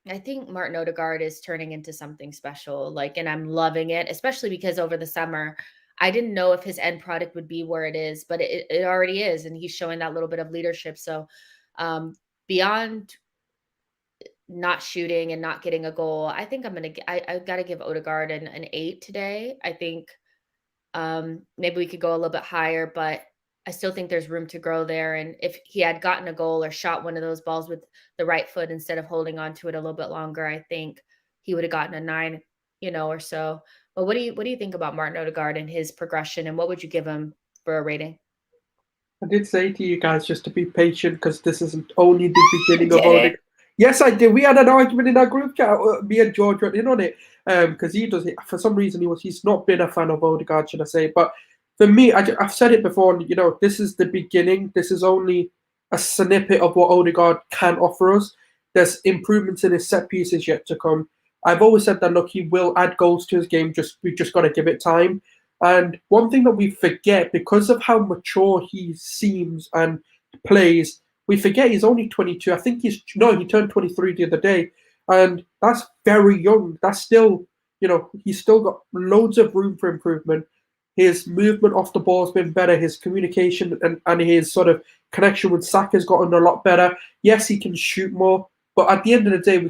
[SPEAKER 1] I think Martin Odegaard is turning into something special, and I'm loving it, especially because over the summer, I didn't know if his end product would be where it is, but it already is. And he's showing that little bit of leadership. So beyond not shooting and not getting a goal, I think I've got to give Odegaard an 8 today. I think maybe we could go a little bit higher, but I still think there's room to grow there. And if he had gotten a goal or shot one of those balls with the right foot instead of holding on to it a little bit longer, I think he would have gotten a 9, or so. But what do you think about Martin Odegaard and his progression, and what would you give him for a rating?
[SPEAKER 3] I did say to you guys just to be patient, because this isn't only the beginning of Odegaard. Yes, I did. We had an argument in our group chat. Me and George went in on it, because he does it. For some reason, he's not been a fan of Odegaard, should I say. But for me, I've said it before, this is the beginning. This is only a snippet of what Odegaard can offer us. There's improvements in his set pieces yet to come. I've always said that, look, he will add goals to his game. We've just got to give it time. And one thing that we forget, because of how mature he seems and plays, we forget he's only 22. I think he turned 23 the other day. And that's very young. That's still, he's still got loads of room for improvement. His movement off the ball has been better. His communication and his sort of connection with Saka has gotten a lot better. Yes, he can shoot more. But at the end of the day,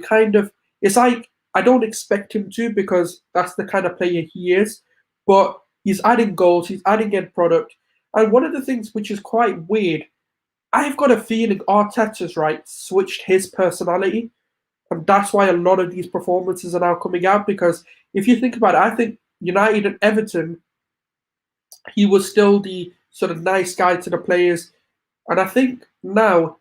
[SPEAKER 3] it's like, I don't expect him to, because that's the kind of player he is. But he's adding goals. He's adding end product. And one of the things which is quite weird, I've got a feeling Arteta's switched his personality. And that's why a lot of these performances are now coming out. Because if you think about it, I think United and Everton, he was still the sort of nice guy to the players. And I think now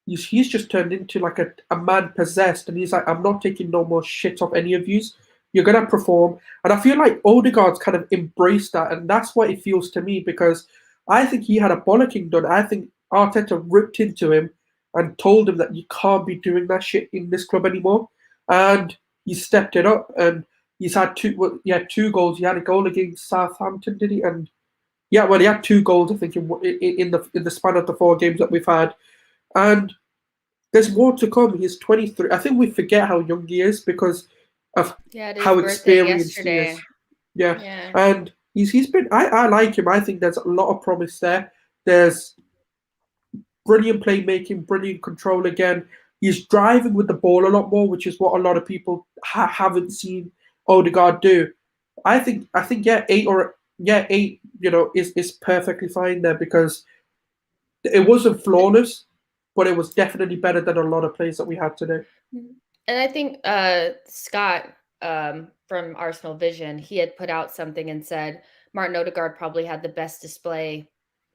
[SPEAKER 3] he's just turned into like a man possessed. And he's like, I'm not taking no more shit off any of yous. You're going to perform. And I feel like Odegaard's kind of embraced that. And that's what it feels to me, because I think he had a bollocking done. I think Arteta ripped into him. and told him that you can't be doing that shit in this club anymore. And he stepped it up, and he's had two goals. He had a goal against Southampton, did he? And yeah, well, he had 2 goals, I think, in the span of the 4 games that we've had. And there's more to come. He's 23. I think we forget how young he is because of how experienced he is. Yeah. And he's been. I like him. I think there's a lot of promise there. There's brilliant playmaking, brilliant control again. He's driving with the ball a lot more, which is what a lot of people haven't seen Odegaard do. I think 8, is perfectly fine there because it wasn't flawless, but it was definitely better than a lot of plays that we had today.
[SPEAKER 1] And I think Scott from Arsenal Vision, he had put out something and said Martin Odegaard probably had the best display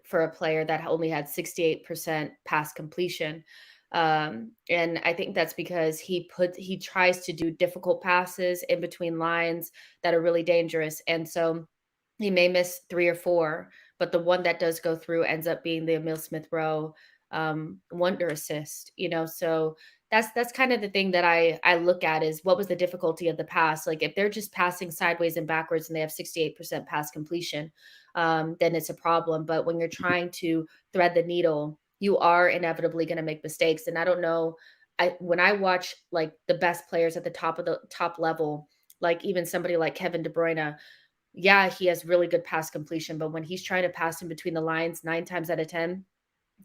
[SPEAKER 1] for a player that only had 68% pass completion. And I think that's because he tries to do difficult passes in between lines that are really dangerous. And so he may miss 3 or 4, but the one that does go through ends up being the Emile Smith-Rowe wonder assist, so that's kind of the thing that I look at is what was the difficulty of the pass. Like if they're just passing sideways and backwards and they have 68% pass completion, then it's a problem. But when you're trying to thread the needle, you are inevitably going to make mistakes. And I don't know, when I watch like the best players at the top level, like even somebody like Kevin De Bruyne, yeah, he has really good pass completion, but when he's trying to pass in between the lines, 9 times out of 10,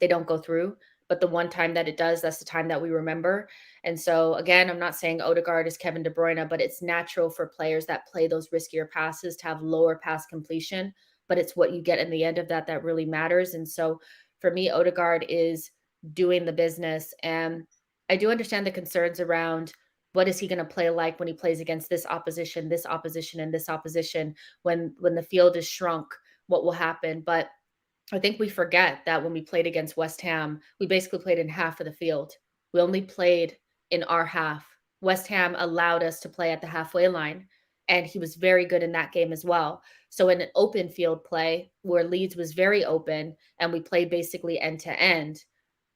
[SPEAKER 1] they don't go through. But the one time that it does, that's the time that we remember. And so again, I'm not saying Odegaard is Kevin De Bruyne, but it's natural for players that play those riskier passes to have lower pass completion. But it's what you get in the end of that really matters. And so for me, Odegaard is doing the business. And I do understand the concerns around what is he going to play like when he plays against this opposition, and this opposition, when the field is shrunk, what will happen? But I think we forget that when we played against West Ham, we basically played in half of the field. We only played in our half. West Ham allowed us to play at the halfway line, and he was very good in that game as well. So in an open field play where Leeds was very open and we played basically end to end,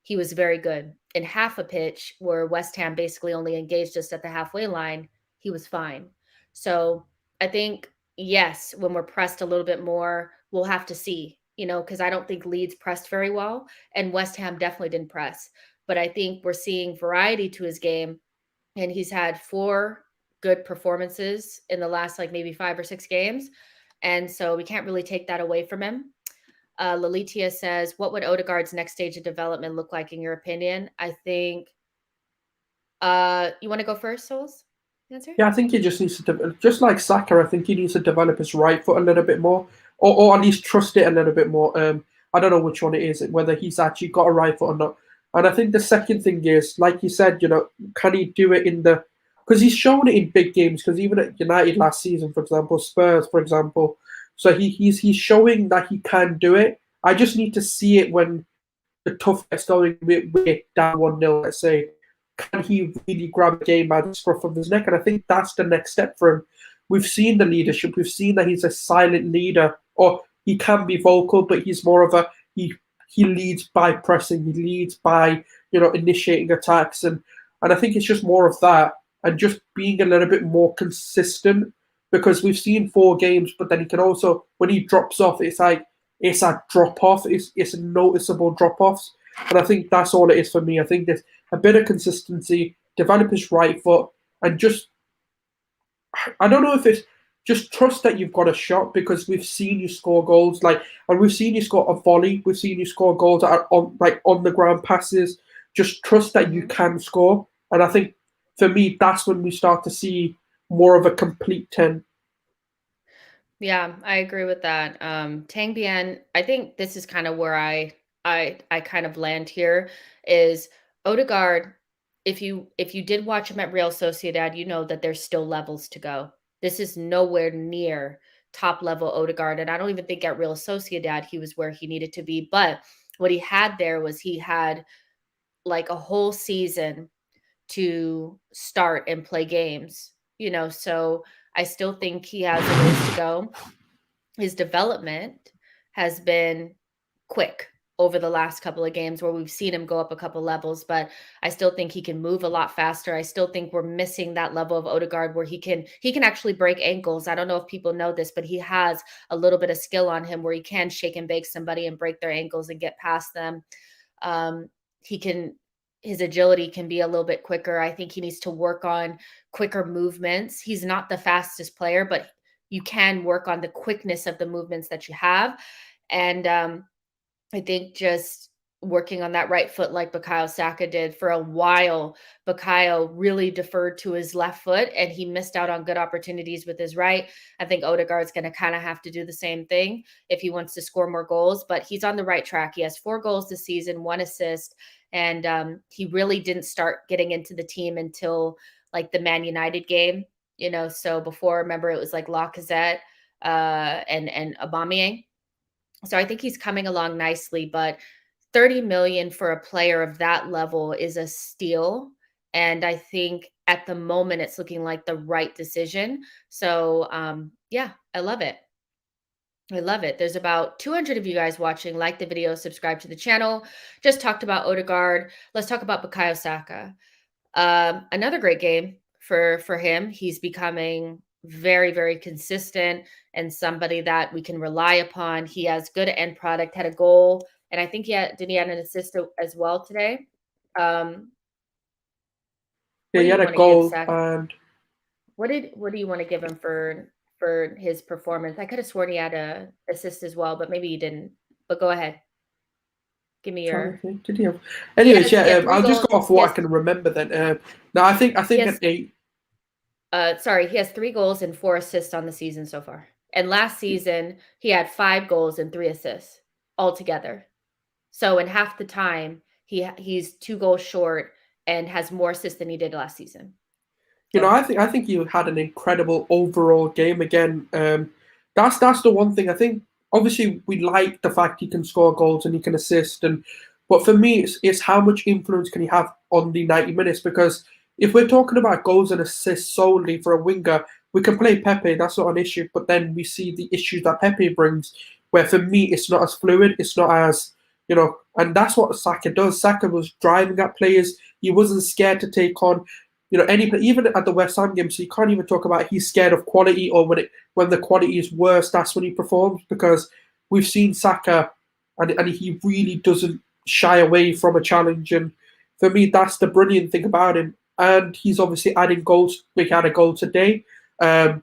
[SPEAKER 1] he was very good. In half a pitch where West Ham basically only engaged us at the halfway line, he was fine. So I think, yes, when we're pressed a little bit more, we'll have to see, because I don't think Leeds pressed very well and West Ham definitely didn't press. But I think we're seeing variety to his game, and he's had 4 good performances in the last like maybe 5 or 6 games. And so we can't really take that away from him. Lalitia says, what would Odegaard's next stage of development look like in your opinion? I think, you want to go first, Souls? Answer?
[SPEAKER 3] Yeah, I think he just needs to, just like Saka, I think he needs to develop his right foot a little bit more, or at least trust it a little bit more. I don't know which one it is, whether he's actually got a right foot or not. And I think the second thing is, like you said, can he do it because he's shown it in big games, because even at United last season, for example, Spurs, for example, so he's showing that he can do it. I just need to see it when the tough gets going, we're down 1-0, let's say. Can he really grab a game by the scruff of his neck? And I think that's the next step for him. We've seen the leadership. We've seen that he's a silent leader, or he can be vocal, but he's more of he leads by pressing. He leads by, initiating attacks. And I think it's just more of that and just being a little bit more consistent, because we've seen 4 games, but then he can also, when he drops off, it's a drop off. It's a noticeable drop offs. And I think that's all it is for me. I think there's a bit of consistency, develop his right foot, and just, I don't know if it's just trust that you've got a shot, because we've seen you score goals, and we've seen you score a volley, we've seen you score goals that are on the ground passes. Just trust that you can score. And I think for me, that's when we start to see more of a complete 10.
[SPEAKER 1] Yeah, I agree with that. Tang Bien, I think this is kind of where I kind of land here is Odegaard. If you did watch him at Real Sociedad, you know that there's still levels to go. This is nowhere near top level Odegaard. And I don't even think at Real Sociedad he was where he needed to be. But what he had there was he had like a whole season to start and play games, so I still think he has a ways to go. His development has been quick. over the last couple of games where we've seen him go up a couple levels, but I still think he can move a lot faster. I still think we're missing that level of Odegaard where he can actually break ankles. I don't know if people know this, but he has a little bit of skill on him where he can shake and bake somebody and break their ankles and get past them. His agility can be a little bit quicker. I think he needs to work on quicker movements. He's not the fastest player, but you can work on the quickness of the movements that you have. And I think just working on that right foot like Bukayo Saka did for a while. Bukayo really deferred to his left foot and he missed out on good opportunities with his right. I think Odegaard's going to kind of have to do the same thing if he wants to score more goals, but he's on the right track. He has 4 goals this season, 1 assist, and he really didn't start getting into the team until like the Man United game, so before, remember, it was like Lacazette and aubameyang. So I think he's coming along nicely, but 30 million for a player of that level is a steal. And I think at the moment it's looking like the right decision. So yeah, I love it. I love it. There's about 200 of you guys watching. Like the video, subscribe to the channel. Just talked about Odegaard. Let's talk about Bukayo Saka. Another great game for him. He's becoming very, very consistent and somebody that we can rely upon. He has good end product, had a goal, and I think he had an assist as well today.
[SPEAKER 3] Yeah, he had a goal. And
[SPEAKER 1] what do you want to give him for his performance? I could have sworn he had a assist as well, but maybe he didn't. But go ahead. Give me your.
[SPEAKER 3] Did he have? Anyways, I'll just go off what I can remember then. No, I think at 8.
[SPEAKER 1] Sorry, he has 3 goals and 4 assists on the season so far. And last season, he had 5 goals and 3 assists altogether. So in half the time, he's 2 goals short and has more assists than he did last season.
[SPEAKER 3] I think you had an incredible overall game again. That's the one thing. I think obviously we like the fact he can score goals and he can assist, but for me it's how much influence can he have on the 90 minutes, because if we're talking about goals and assists solely for a winger, we can play Pepe, that's not an issue, but then we see the issues that Pepe brings, where for me it's not as fluid, it's not as, and that's what Saka does. Saka was driving at players, he wasn't scared to take on, even at the West Ham game, so you can't even talk about he's scared of quality, or when the quality is worse, that's when he performs, because we've seen Saka, and he really doesn't shy away from a challenge, and for me that's the brilliant thing about him. And he's obviously adding goals. He had a goal today. I'm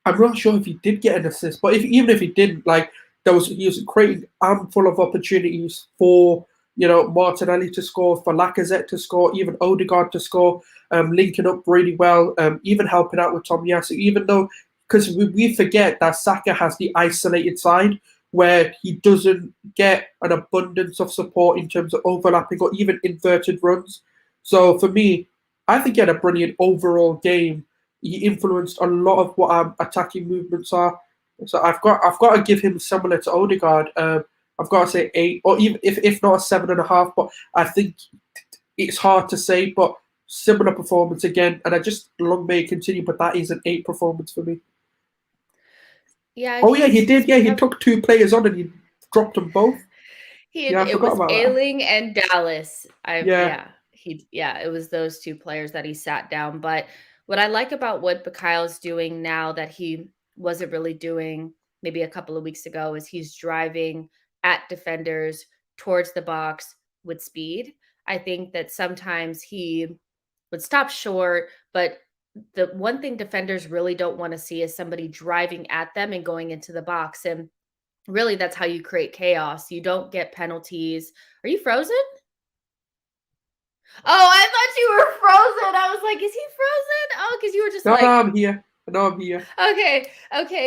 [SPEAKER 3] not sure if he did get an assist, but even if he didn't, he was creating ample of opportunities for Martinelli to score, for Lacazette to score, even Odegaard to score, linking up really well, even helping out with Tomiyasu. Even though, because we forget that Saka has the isolated side where he doesn't get an abundance of support in terms of overlapping or even inverted runs. So for me, I think he had a brilliant overall game. He influenced a lot of what our attacking movements are. So I've got to give him similar to Odegaard. I've got to say 8, or even if not a 7.5. But I think it's hard to say. But similar performance again, and I just long may continue. But that is an 8 performance for me.
[SPEAKER 1] Yeah.
[SPEAKER 3] Oh yeah, he did. Yeah, he took 2 players on and he dropped them both.
[SPEAKER 1] It was Ayling and Dallas. It was those 2 players that he sat down. But what I like about what Bukayo's doing now that he wasn't really doing maybe a couple of weeks ago is he's driving at defenders towards the box with speed. I think that sometimes he would stop short, but the one thing defenders really don't want to see is somebody driving at them and going into the box. And really, that's how you create chaos. You don't get penalties. Are you frozen? Oh, I thought you were frozen. I was like, is he frozen? Oh, because you were just
[SPEAKER 3] No, I'm here. No, I'm here.
[SPEAKER 1] Okay.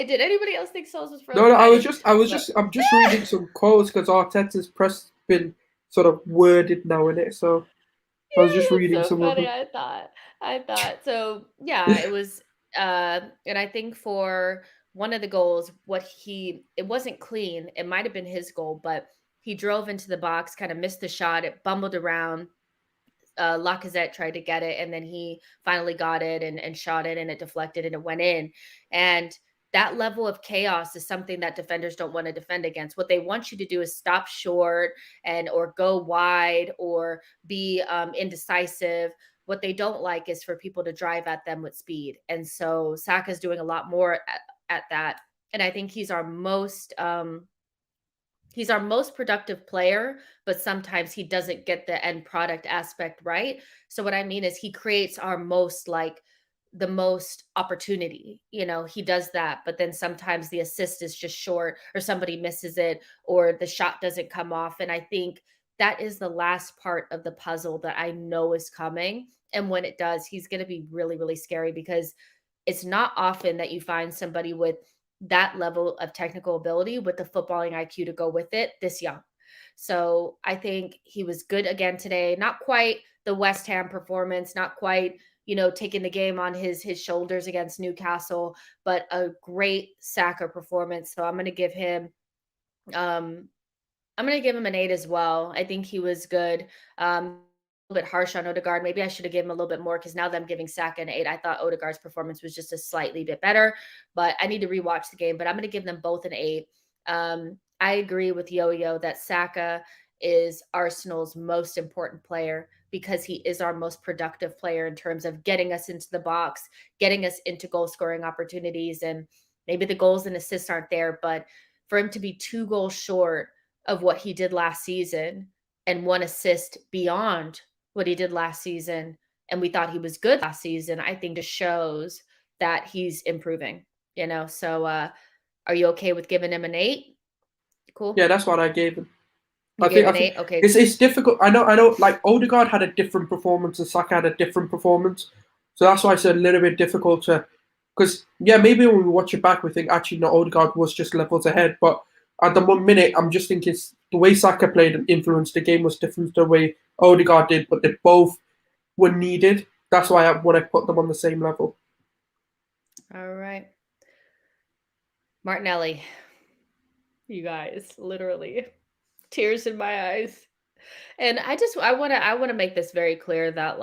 [SPEAKER 1] Did anybody else think Souls was frozen?
[SPEAKER 3] No, I'm just reading some quotes because Arteta's press been sort of worded now in it. So I was just reading some of them.
[SPEAKER 1] I thought. So yeah, it was and I think for one of the goals, it wasn't clean. It might have been his goal, but he drove into the box, kind of missed the shot. It bumbled around. Lacazette tried to get it, and then he finally got it and shot it, and it deflected and it went in. And that level of chaos is something that defenders don't want to defend against. What they want you to do is stop short or go wide or be indecisive. What they don't like is for people to drive at them with speed. And so Saka's doing a lot more at that. And I think he's our most productive player, but sometimes he doesn't get the end product aspect right. So what I mean is he creates the most opportunity. He does that, but then sometimes the assist is just short or somebody misses it or the shot doesn't come off. And I think that is the last part of the puzzle that I know is coming. And when it does, he's going to be really, really scary because it's not often that you find somebody with that level of technical ability with the footballing IQ to go with it this young. So I think he was good again today. Not quite the West Ham performance, not quite, taking the game on his shoulders against Newcastle, but a great Saka performance. So I'm going to give him an 8 as well. I think he was good. A little bit harsh on Odegaard. Maybe I should have given him a little bit more because now that I'm giving Saka an 8, I thought Odegaard's performance was just a slightly bit better, but I need to rewatch the game. But I'm going to give them both an 8. I agree with Yo-Yo that Saka is Arsenal's most important player because he is our most productive player in terms of getting us into the box, getting us into goal scoring opportunities. And maybe the goals and assists aren't there, but for him to be 2 goals short of what he did last season and 1 assist beyond what he did last season, and we thought he was good last season, I think just shows that he's improving, So are you okay with giving him an 8? Cool.
[SPEAKER 3] Yeah, that's what I gave him.
[SPEAKER 1] I think 8? Okay.
[SPEAKER 3] It's difficult. I know. Like Odegaard had a different performance and Saka had a different performance, so that's why it's a little bit difficult to. Because maybe when we watch it back, we think actually no, Odegaard was just levels ahead. But at the minute, I'm just thinking the way Saka played and influenced the game was different to the way Odegaard did. But they both were needed. That's why I want to put them on the same level.
[SPEAKER 1] All right, Martinelli. You guys, literally. Tears in my eyes. And I want to make this very clear that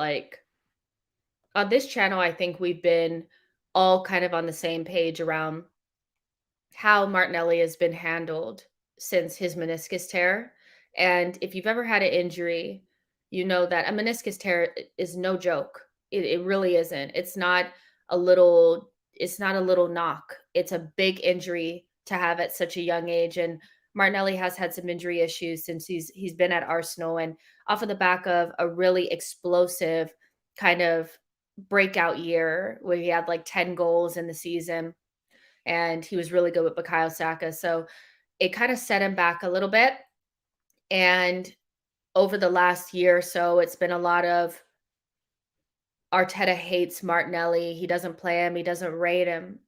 [SPEAKER 1] on this channel, I think we've been all kind of on the same page around how Martinelli has been handled since his meniscus tear. And if you've ever had an injury, you know that a meniscus tear is no joke. It really isn't. It's not a little knock. It's a big injury to have at such a young age. And Martinelli has had some injury issues since he's been at Arsenal, and off of the back of a really explosive kind of breakout year where he had 10 goals in the season and he was really good with Bukayo Saka. So it kind of set him back a little bit. And over the last year or so, it's been a lot of Arteta hates Martinelli. He doesn't play him. He doesn't rate him.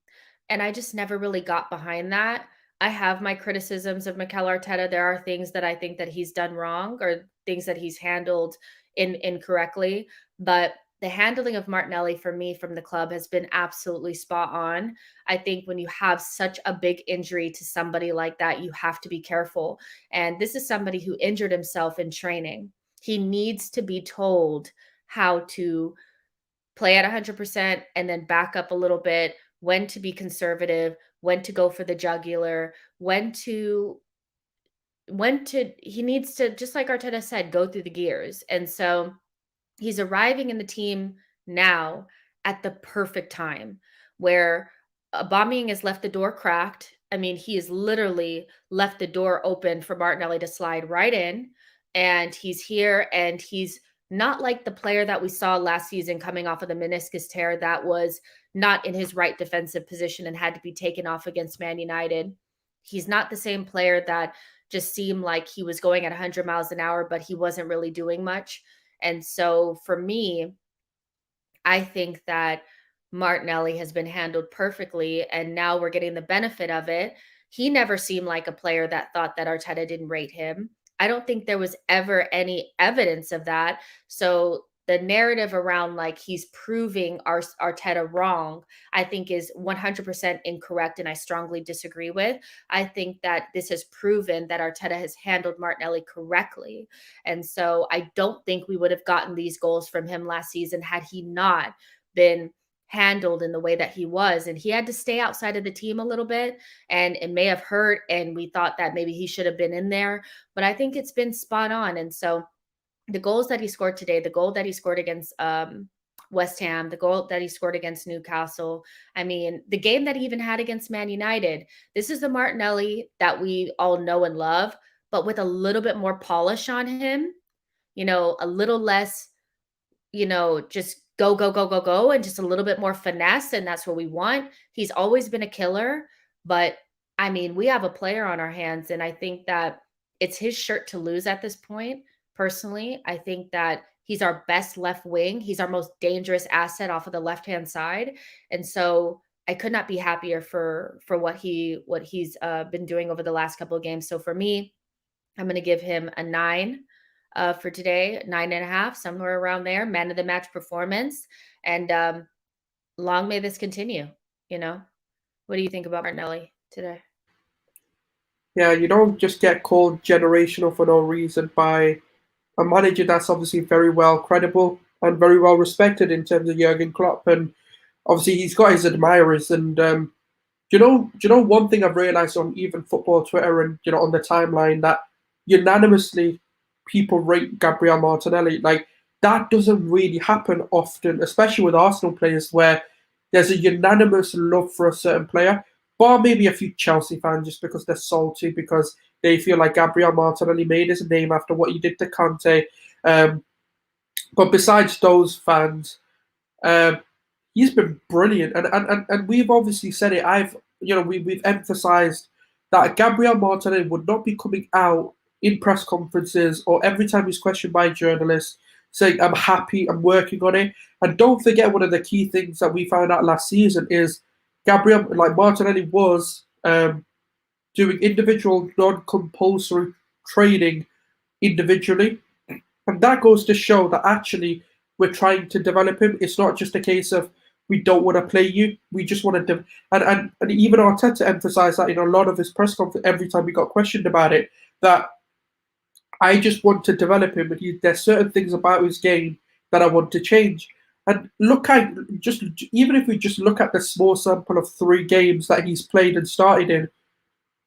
[SPEAKER 1] And I just never really got behind that. I have my criticisms of Mikel Arteta. There are things that I think that he's done wrong or things that he's handled incorrectly. But the handling of Martinelli for me from the club has been absolutely spot on. I think when you have such a big injury to somebody like that, you have to be careful. And this is somebody who injured himself in training. He needs to be told how to play at 100% and then back up a little bit, when to be conservative, when to go for the jugular, he needs to, just like Arteta said, go through the gears. And so he's arriving in the team now at the perfect time where Aubameyang has left the door cracked. I mean, he has literally left the door open for Martinelli to slide right in. And he's here, and he's not like the player that we saw last season coming off of the meniscus tear that was not in his right defensive position and had to be taken off against Man United. He's not the same player that just seemed like he was going at 100 miles an hour, but he wasn't really doing much. And so for me, I think that Martinelli has been handled perfectly, and now we're getting the benefit of it. He never seemed like a player that thought that Arteta didn't rate him. I don't think there was ever any evidence of that. So the narrative around he's proving Arteta wrong, I think is 100% incorrect, and I strongly disagree with. I think that this has proven that Arteta has handled Martinelli correctly. And so I don't think we would have gotten these goals from him last season had he not been handled in the way that he was, and he had to stay outside of the team a little bit, and it may have hurt, and we thought that maybe he should have been in there, but I think it's been spot on. And so the goals that he scored today, the goal that he scored against West Ham, the goal that he scored against Newcastle, I mean, the game that he even had against Man United, this is the Martinelli that we all know and love, but with a little bit more polish on him, a little less, just go, go, go, go, go, and just a little bit more finesse. And that's what we want. He's always been a killer, but I mean, we have a player on our hands, and I think that it's his shirt to lose at this point. Personally, I think that he's our best left wing. He's our most dangerous asset off of the left-hand side. And so I could not be happier for what he's been doing over the last couple of games. So for me, I'm going to give him a 9 for today, 9.5, somewhere around there. Man of the match performance, and long may this continue. What do you think about Martinelli today?
[SPEAKER 3] Yeah, you don't just get called generational for no reason by a manager that's obviously very well credible and very well respected in terms of Jurgen Klopp, and obviously he's got his admirers. And do you know one thing I've realized on even football Twitter and on the timeline, that unanimously people rate Gabriel Martinelli. Like, that doesn't really happen often, especially with Arsenal players, where there's a unanimous love for a certain player, bar maybe a few Chelsea fans just because they're salty because they feel like Gabriel Martinelli made his name after what he did to Kante. But besides those fans, he's been brilliant, and we've obviously said it. We've emphasised that Gabriel Martinelli would not be coming out in press conferences or every time he's questioned by journalists saying, "I'm happy, I'm working on it." And don't forget, one of the key things that we found out last season is Martinelli was doing individual non-compulsory training individually. And that goes to show that actually we're trying to develop him. It's not just a case of we don't want to play you, we just want to and even Arteta emphasised that in a lot of his press conference every time he got questioned about it, that I just want to develop him, and there's certain things about his game that I want to change. And even if we just look at the small sample of 3 games that he's played and started in,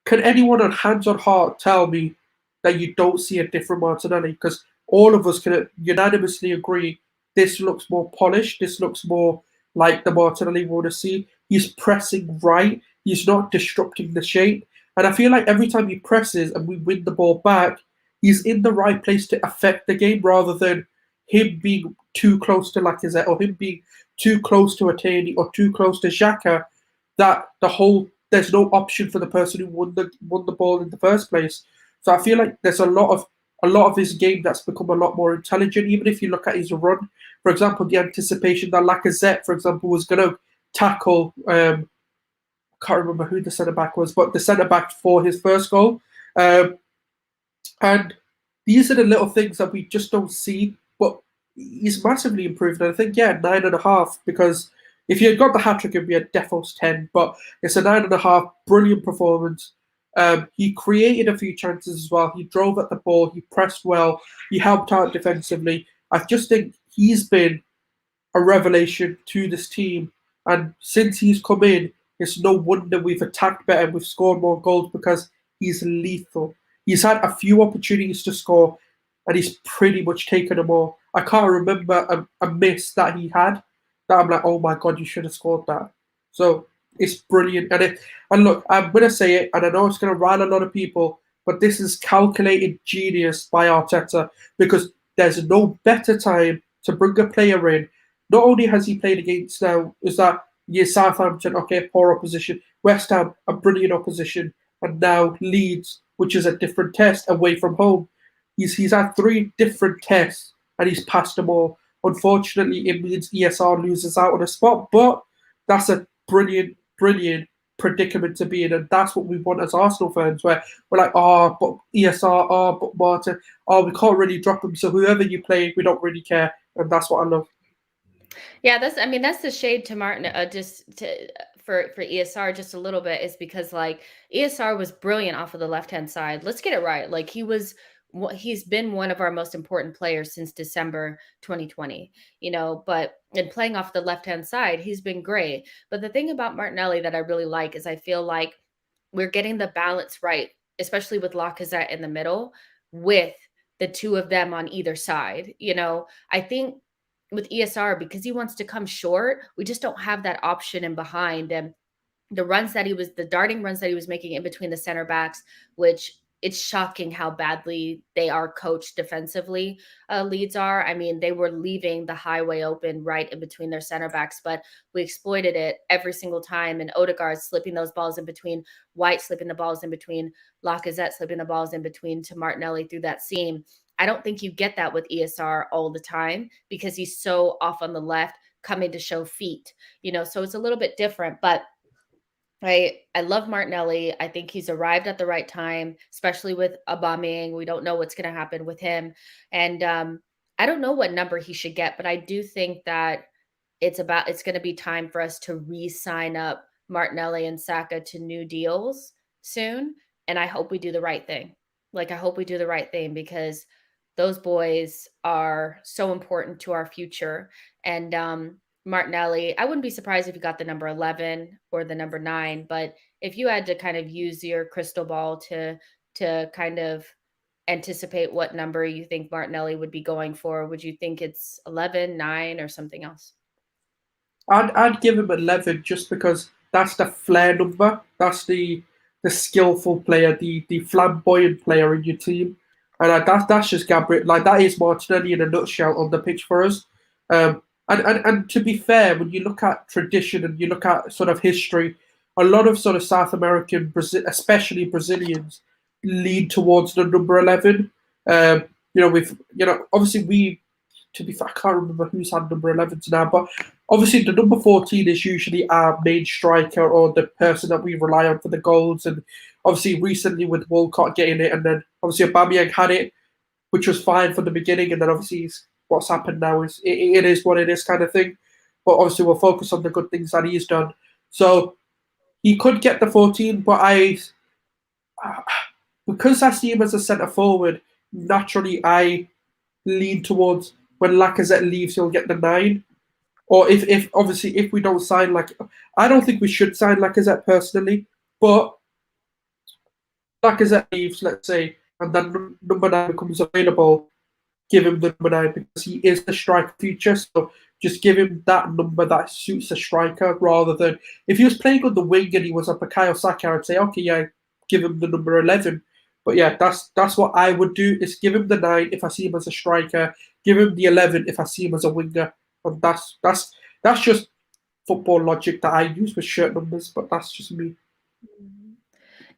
[SPEAKER 3] can anyone on hands on heart tell me that you don't see a different Martinelli? Because all of us can unanimously agree this looks more polished, this looks more like the Martinelli we want to see. He's pressing right, he's not disrupting the shape. And I feel like every time he presses and we win the ball back, he's in the right place to affect the game rather than him being too close to Lacazette or him being too close to a Tierney or too close to Xhaka, that there's no option for the person who won the ball in the first place. So I feel like there's a lot of his game that's become a lot more intelligent. Even if you look at his run, for example, the anticipation that Lacazette, for example, was going to tackle, I can't remember who the centre back was, but the centre back for his first goal. And these are the little things that we just don't see, but he's massively improved. And I think, 9.5, because if you had got the hat-trick, it'd be a Defos 10, but it's a 9.5, brilliant performance. He created a few chances as well. He drove at the ball, he pressed well, he helped out defensively. I just think he's been a revelation to this team. And since he's come in, it's no wonder we've attacked better, we've scored more goals, because he's lethal. He's had a few opportunities to score, and he's pretty much taken them all. I can't remember a miss that he had that I'm like, oh my God, you should have scored that. So it's brilliant. And look, I'm going to say it, and I know it's going to rile a lot of people, but this is calculated genius by Arteta, because there's no better time to bring a player in. Not only has he played against now, Southampton, okay, poor opposition, West Ham, a brilliant opposition, and now Leeds, which is a different test away from home. He's had 3 different tests, and he's passed them all. Unfortunately, it means ESR loses out on a spot, but that's a brilliant, brilliant predicament to be in, and that's what we want as Arsenal fans, where we're like, but ESR, but Martin, we can't really drop him, so whoever you play, we don't really care, and that's what I love.
[SPEAKER 1] Yeah, that's the shade to Martin, for ESR just a little bit, is because like ESR was brilliant off of the left-hand side. Let's get it right. Like, he was he's been one of our most important players since December 2020, but in playing off the left-hand side, he's been great. But the thing about Martinelli that I really like is I feel like we're getting the balance right, especially with Lacazette in the middle, with the two of them on either side. I think with ESR, because he wants to come short, we just don't have that option in behind. And the darting runs that he was making in between the center backs, which it's shocking how badly they are coached defensively. Leeds are. I mean, they were leaving the highway open right in between their center backs, but we exploited it every single time. And Odegaard slipping those balls in between, White slipping the balls in between, Lacazette slipping the balls in between to Martinelli through that seam. I don't think you get that with ESR all the time because he's so off on the left, coming to show feet, so it's a little bit different. But I love Martinelli. I think he's arrived at the right time, especially with Aubameyang. We don't know what's going to happen with him. And I don't know what number he should get, but I do think that it's going to be time for us to re-sign up Martinelli and Saka to new deals soon. And I hope we do the right thing. I hope we do the right thing because those boys are so important to our future. And Martinelli, I wouldn't be surprised if you got the number 11 or the number 9, but if you had to kind of use your crystal ball to kind of anticipate what number you think Martinelli would be going for, would you think it's 11, 9, or something else?
[SPEAKER 3] I'd give him 11 just because that's the flair number. That's the skillful player, the flamboyant player in your team, and that's just Gabriel. That is Martinelli in a nutshell on the pitch for us. And to be fair, when you look at tradition and you look at sort of history, a lot of sort of South American, especially Brazilians, lean towards the number 11. Obviously to be fair, I can't remember who's had number 11s now, but obviously the number 14 is usually our main striker or the person that we rely on for the goals. And obviously recently with Walcott getting it, and then obviously Aubameyang had it, which was fine from the beginning, and then obviously what's happened now is it is what it is kind of thing. But obviously we'll focus on the good things that he's done. So he could get the 14, but because I see him as a centre forward, naturally I lean towards when Lacazette leaves, he'll get the 9. Or if we don't sign, I don't think we should sign Lacazette personally, but Lacazette leaves, let's say, and then number 9 becomes available, give him the number 9 because he is the striker future. So just give him that number that suits a striker rather than if he was playing on the wing and he was a Bukayo Saka, I'd say, okay, yeah, give him the number 11. But yeah, that's what I would do is give him the 9 if I see him as a striker, give him the 11 if I see him as a winger. And that's just football logic that I use with shirt numbers, but that's just me.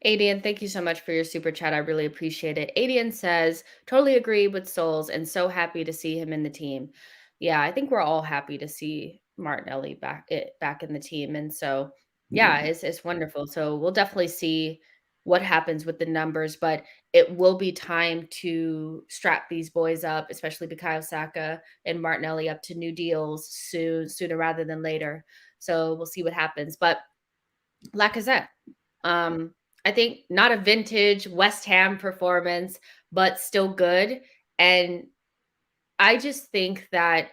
[SPEAKER 1] Adian, thank you so much for your super chat. I really appreciate it. Adian says, totally agree with Souls and so happy to see him in the team. Yeah, I think we're all happy to see Martinelli back in the team. And so, yeah, it's wonderful. So we'll definitely see what happens with the numbers, but it will be time to strap these boys up, especially Bukayo Saka and Martinelli up to new deals sooner rather than later. So we'll see what happens. But Lacazette, I think not a vintage West Ham performance, but still good. And I just think that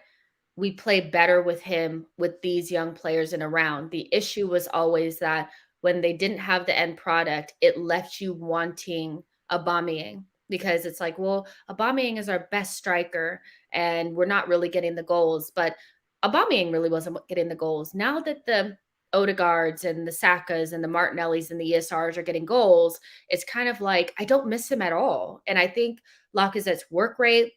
[SPEAKER 1] we play better with him with these young players and around. The issue was always that when they didn't have the end product, it left you wanting Aubameyang because it's like, well, Aubameyang is our best striker and we're not really getting the goals. But Aubameyang really wasn't getting the goals. Now that the Odegaards and the Sakas and the Martinellis and the ESRs are getting goals, it's kind of like, I don't miss him at all. And I think Lacazette's work rate,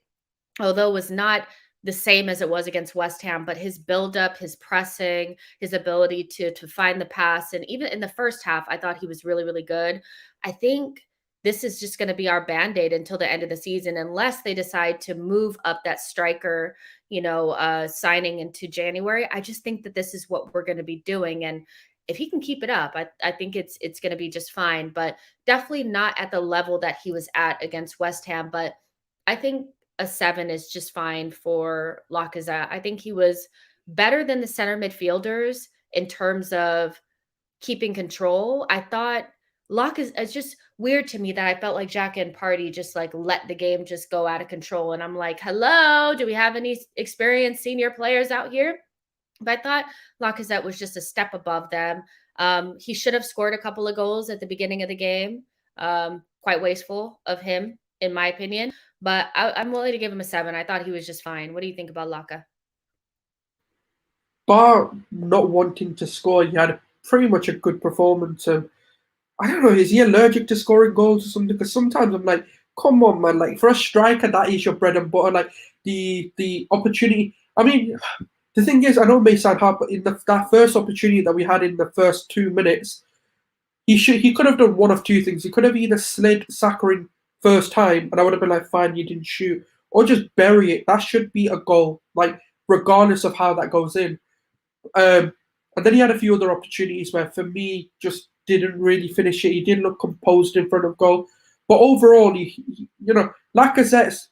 [SPEAKER 1] although was not the same as it was against West Ham, but his buildup, his pressing, his ability to find the pass. And even in the first half, I thought he was really, really good. I think this is just going to be our Band-Aid until the end of the season, unless they decide to move up that striker, signing into January. I just think that this is what we're going to be doing. And if he can keep it up, I think it's going to be just fine, but definitely not at the level that he was at against West Ham. But I think a 7 is just fine for Lacazette. I think he was better than the center midfielders in terms of keeping control. I thought It's just weird to me that I felt like Xhaka and Partey just like let the game just go out of control. And I'm like, hello, do we have any experienced senior players out here? But I thought Lacazette was just a step above them. He should have scored a couple of goals at the beginning of the game. Quite wasteful of him, in my opinion. But I'm willing to give him a 7. I thought he was just fine. What do you think about Laka?
[SPEAKER 3] Bar not wanting to score, he had pretty much a good performance. I don't know, is he allergic to scoring goals or something? Because sometimes I'm like, come on, man. Like, for a striker, that is your bread and butter. Like, the opportunity. I mean, the thing is, I know it may sound hard, but in that first opportunity that we had in the first 2 minutes, he could have done one of two things. He could have either slid Saka in first time, and I would have been like, fine, you didn't shoot, or just bury it. That should be a goal, like, regardless of how that goes in. And then he had a few other opportunities where, for me, just didn't really finish it. He didn't look composed in front of goal. But overall, Lacazette's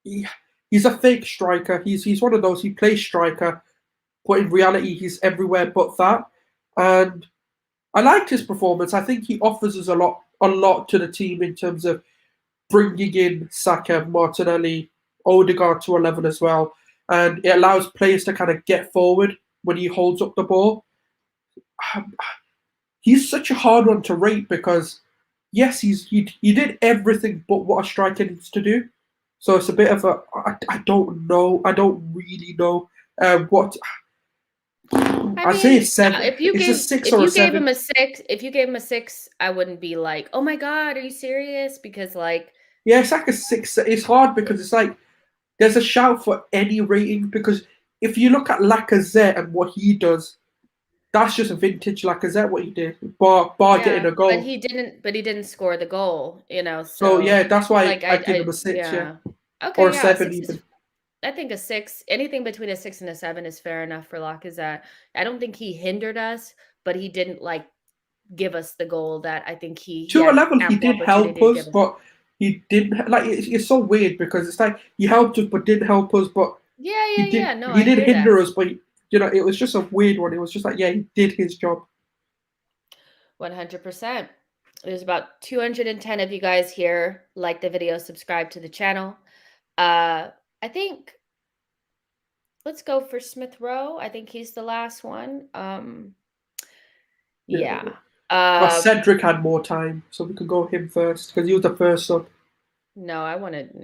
[SPEAKER 3] he's a fake striker. He's one of those. He plays striker, but in reality, he's everywhere but that. And I liked his performance. I think he offers us a lot to the team in terms of bringing in Saka, Martinelli, Odegaard to a level as well. And it allows players to kind of get forward when he holds up the ball. He's such a hard one to rate because, yes, he did everything but what a striker needs to do. So it's a bit of I don't know. I don't really know what. I say it's 7.
[SPEAKER 1] If you
[SPEAKER 3] it's
[SPEAKER 1] gave,
[SPEAKER 3] a 6
[SPEAKER 1] if
[SPEAKER 3] or
[SPEAKER 1] you
[SPEAKER 3] a 7.
[SPEAKER 1] gave him a 6, if you gave him a 6, I wouldn't be like, oh my God, are you serious? Because like,
[SPEAKER 3] yeah, it's like a 6. It's hard because it's like there's a shout for any rating because if you look at Lacazette and what he does, that's just a vintage Lacazette what he did, bar getting a goal.
[SPEAKER 1] But he didn't score the goal,
[SPEAKER 3] So yeah, that's why
[SPEAKER 1] like
[SPEAKER 3] I give him a 6, yeah.
[SPEAKER 1] Okay,
[SPEAKER 3] Or a
[SPEAKER 1] yeah,
[SPEAKER 3] 7
[SPEAKER 1] 6
[SPEAKER 3] even.
[SPEAKER 1] I think a 6, anything between a 6 and a 7 is fair enough for Lacazette. I don't think he hindered us, but he didn't like give us the goal that I think he
[SPEAKER 3] To a
[SPEAKER 1] had
[SPEAKER 3] level, he
[SPEAKER 1] ample
[SPEAKER 3] did help
[SPEAKER 1] opportunity to
[SPEAKER 3] us,
[SPEAKER 1] give us.
[SPEAKER 3] but he didn't. Like it's so weird because it's like he helped us but didn't help us, but he did.
[SPEAKER 1] No,
[SPEAKER 3] He
[SPEAKER 1] I
[SPEAKER 3] did
[SPEAKER 1] hear
[SPEAKER 3] hinder
[SPEAKER 1] that.
[SPEAKER 3] us, but it was just a weird one. It was just like, yeah, he did his job.
[SPEAKER 1] 100%. There's about 210 of you guys here. Like the video, subscribe to the channel. I think let's go for Smith Rowe. I think he's the last one. Yeah.
[SPEAKER 3] But Cedric had more time, so we could go him first because he was the first sub.
[SPEAKER 1] No,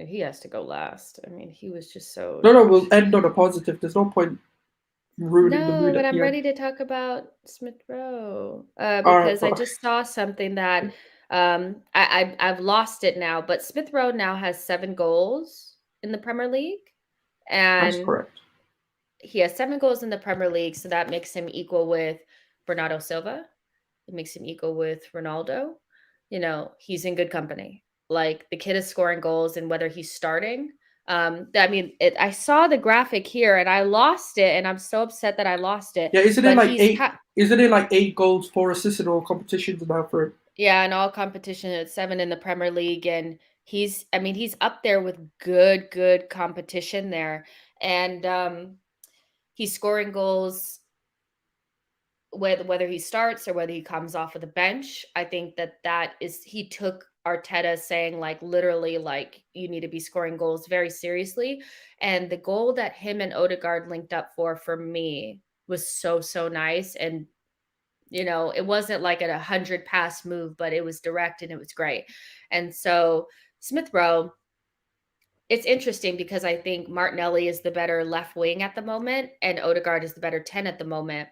[SPEAKER 1] he has to go last. I mean, he was just so.
[SPEAKER 3] No, we'll end on a positive. There's no point ruining the mood
[SPEAKER 1] But
[SPEAKER 3] at
[SPEAKER 1] I'm
[SPEAKER 3] the
[SPEAKER 1] ready
[SPEAKER 3] end.
[SPEAKER 1] to talk about Smith Rowe because I just saw something that I've lost it now. But Smith Rowe now has 7 goals in the Premier League,
[SPEAKER 3] That's
[SPEAKER 1] and
[SPEAKER 3] correct.
[SPEAKER 1] he has 7 goals in the Premier League, so that makes him equal with Bernardo Silva. It makes him equal with Ronaldo. He's in good company. Like the kid is scoring goals, and whether he's starting. I saw the graphic here and I lost it, and I'm so upset that I lost it.
[SPEAKER 3] Yeah, isn't it
[SPEAKER 1] But
[SPEAKER 3] like
[SPEAKER 1] he's
[SPEAKER 3] 8? Isn't it like 8 goals, 4 assists in all competitions now for him?
[SPEAKER 1] Yeah, in all competition, it's 7 in the Premier League, and he's up there with good competition there, and he's scoring goals whether he starts or whether he comes off of the bench. I think that is he took Arteta saying like literally like you need to be scoring goals very seriously, and the goal that him and Odegaard linked up for me was so nice, and it wasn't like a 100 pass move, but it was direct and it was great. And so Smith Rowe, it's interesting because I think Martinelli is the better left wing at the moment and Odegaard is the better 10 at the moment.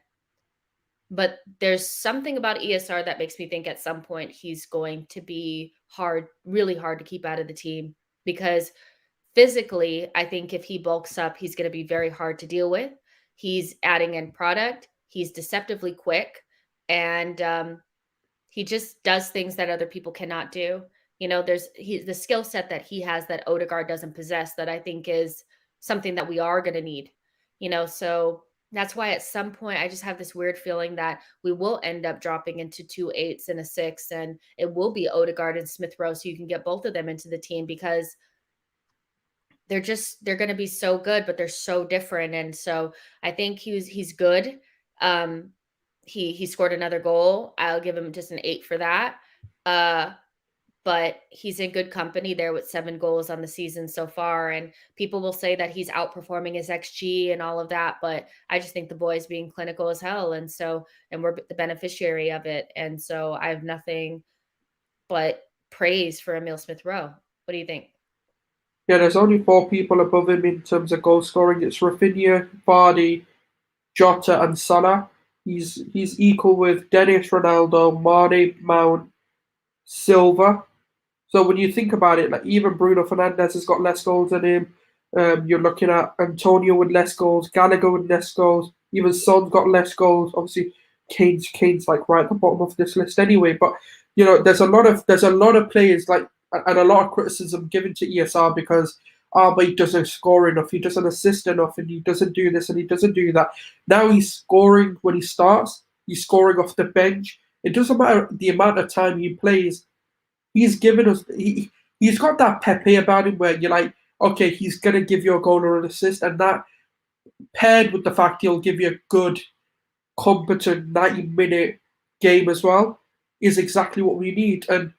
[SPEAKER 1] But there's something about ESR that makes me think at some point he's going to be really hard to keep out of the team, because physically, I think if he bulks up, he's going to be very hard to deal with. He's adding in product. He's deceptively quick, and he just does things that other people cannot do. There's the skill set that he has that Odegaard doesn't possess, that I think is something that we are going to need. So that's why at some point I just have this weird feeling that we will end up dropping into 2 8s and a 6, and it will be Odegaard and Smith Rowe, so you can get both of them into the team, because they're going to be so good, but they're so different. And so I think he's good. He scored another goal. I'll give him just an 8 for that. But he's in good company there with 7 goals on the season so far, and people will say that he's outperforming his XG and all of that, but I just think the boy's being clinical as hell, and we're the beneficiary of it, and so I have nothing but praise for Emile Smith-Rowe. What do you think?
[SPEAKER 3] Yeah, there's only 4 people above him in terms of goal scoring. It's Rafinha, Vardy, Jota, and Salah. He's equal with Dennis, Ronaldo, Mane, Mount, Silva. So when you think about it, like even Bruno Fernandes has got less goals than him. You're looking at Antonio with less goals, Gallagher with less goals. Even Son's got less goals. Obviously, Kane's like right at the bottom of this list anyway. But there's a lot of players like and a lot of criticism given to ESR because but he doesn't score enough, he doesn't assist enough, and he doesn't do this and he doesn't do that. Now he's scoring when he starts. He's scoring off the bench. It doesn't matter the amount of time he plays. He's given us. He's got that Pepe about him where you're like, okay, he's gonna give you a goal or an assist, and that paired with the fact he'll give you a good, competent 90-minute game as well is exactly what we need. And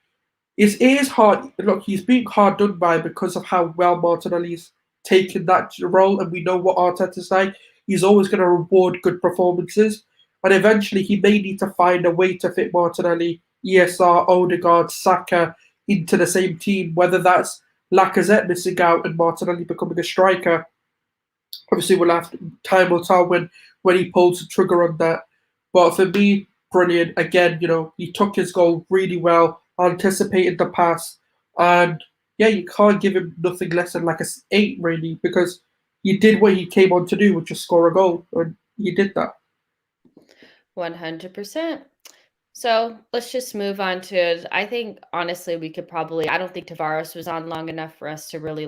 [SPEAKER 3] it is hard. Look, he's being hard done by because of how well Martinelli's taken that role, and we know what Arteta's like. He's always going to reward good performances, and eventually he may need to find a way to fit Martinelli, ESR, Odegaard, Saka into the same team, whether that's Lacazette missing out and Martinelli becoming a striker. Obviously, time will tell when he pulls the trigger on that. But for me, brilliant. Again, he took his goal really well, anticipated the pass, and yeah, you can't give him nothing less than like a 8 really, because he did what he came on to do, which is score a goal, and he did that.
[SPEAKER 1] 100%. So let's just move on to, I think, honestly, I don't think Tavares was on long enough for us to really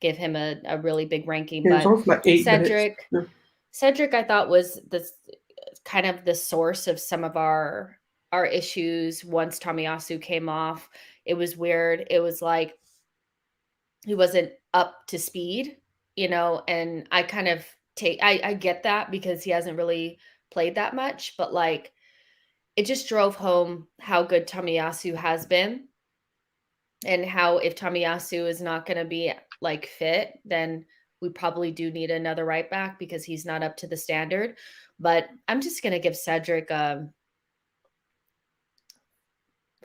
[SPEAKER 1] give him a really big ranking.
[SPEAKER 3] Yeah, it was
[SPEAKER 1] But
[SPEAKER 3] on for like 8
[SPEAKER 1] Cedric,
[SPEAKER 3] minutes.
[SPEAKER 1] Cedric, I thought was kind of the source of some of our issues once Tomiyasu came off. It was weird. It was like he wasn't up to speed, and I kind of I get that because he hasn't really played that much, but it just drove home how good Tomiyasu has been, and how if Tomiyasu is not going to be fit, then we probably do need another right back because he's not up to the standard. But I'm just going to give Cedric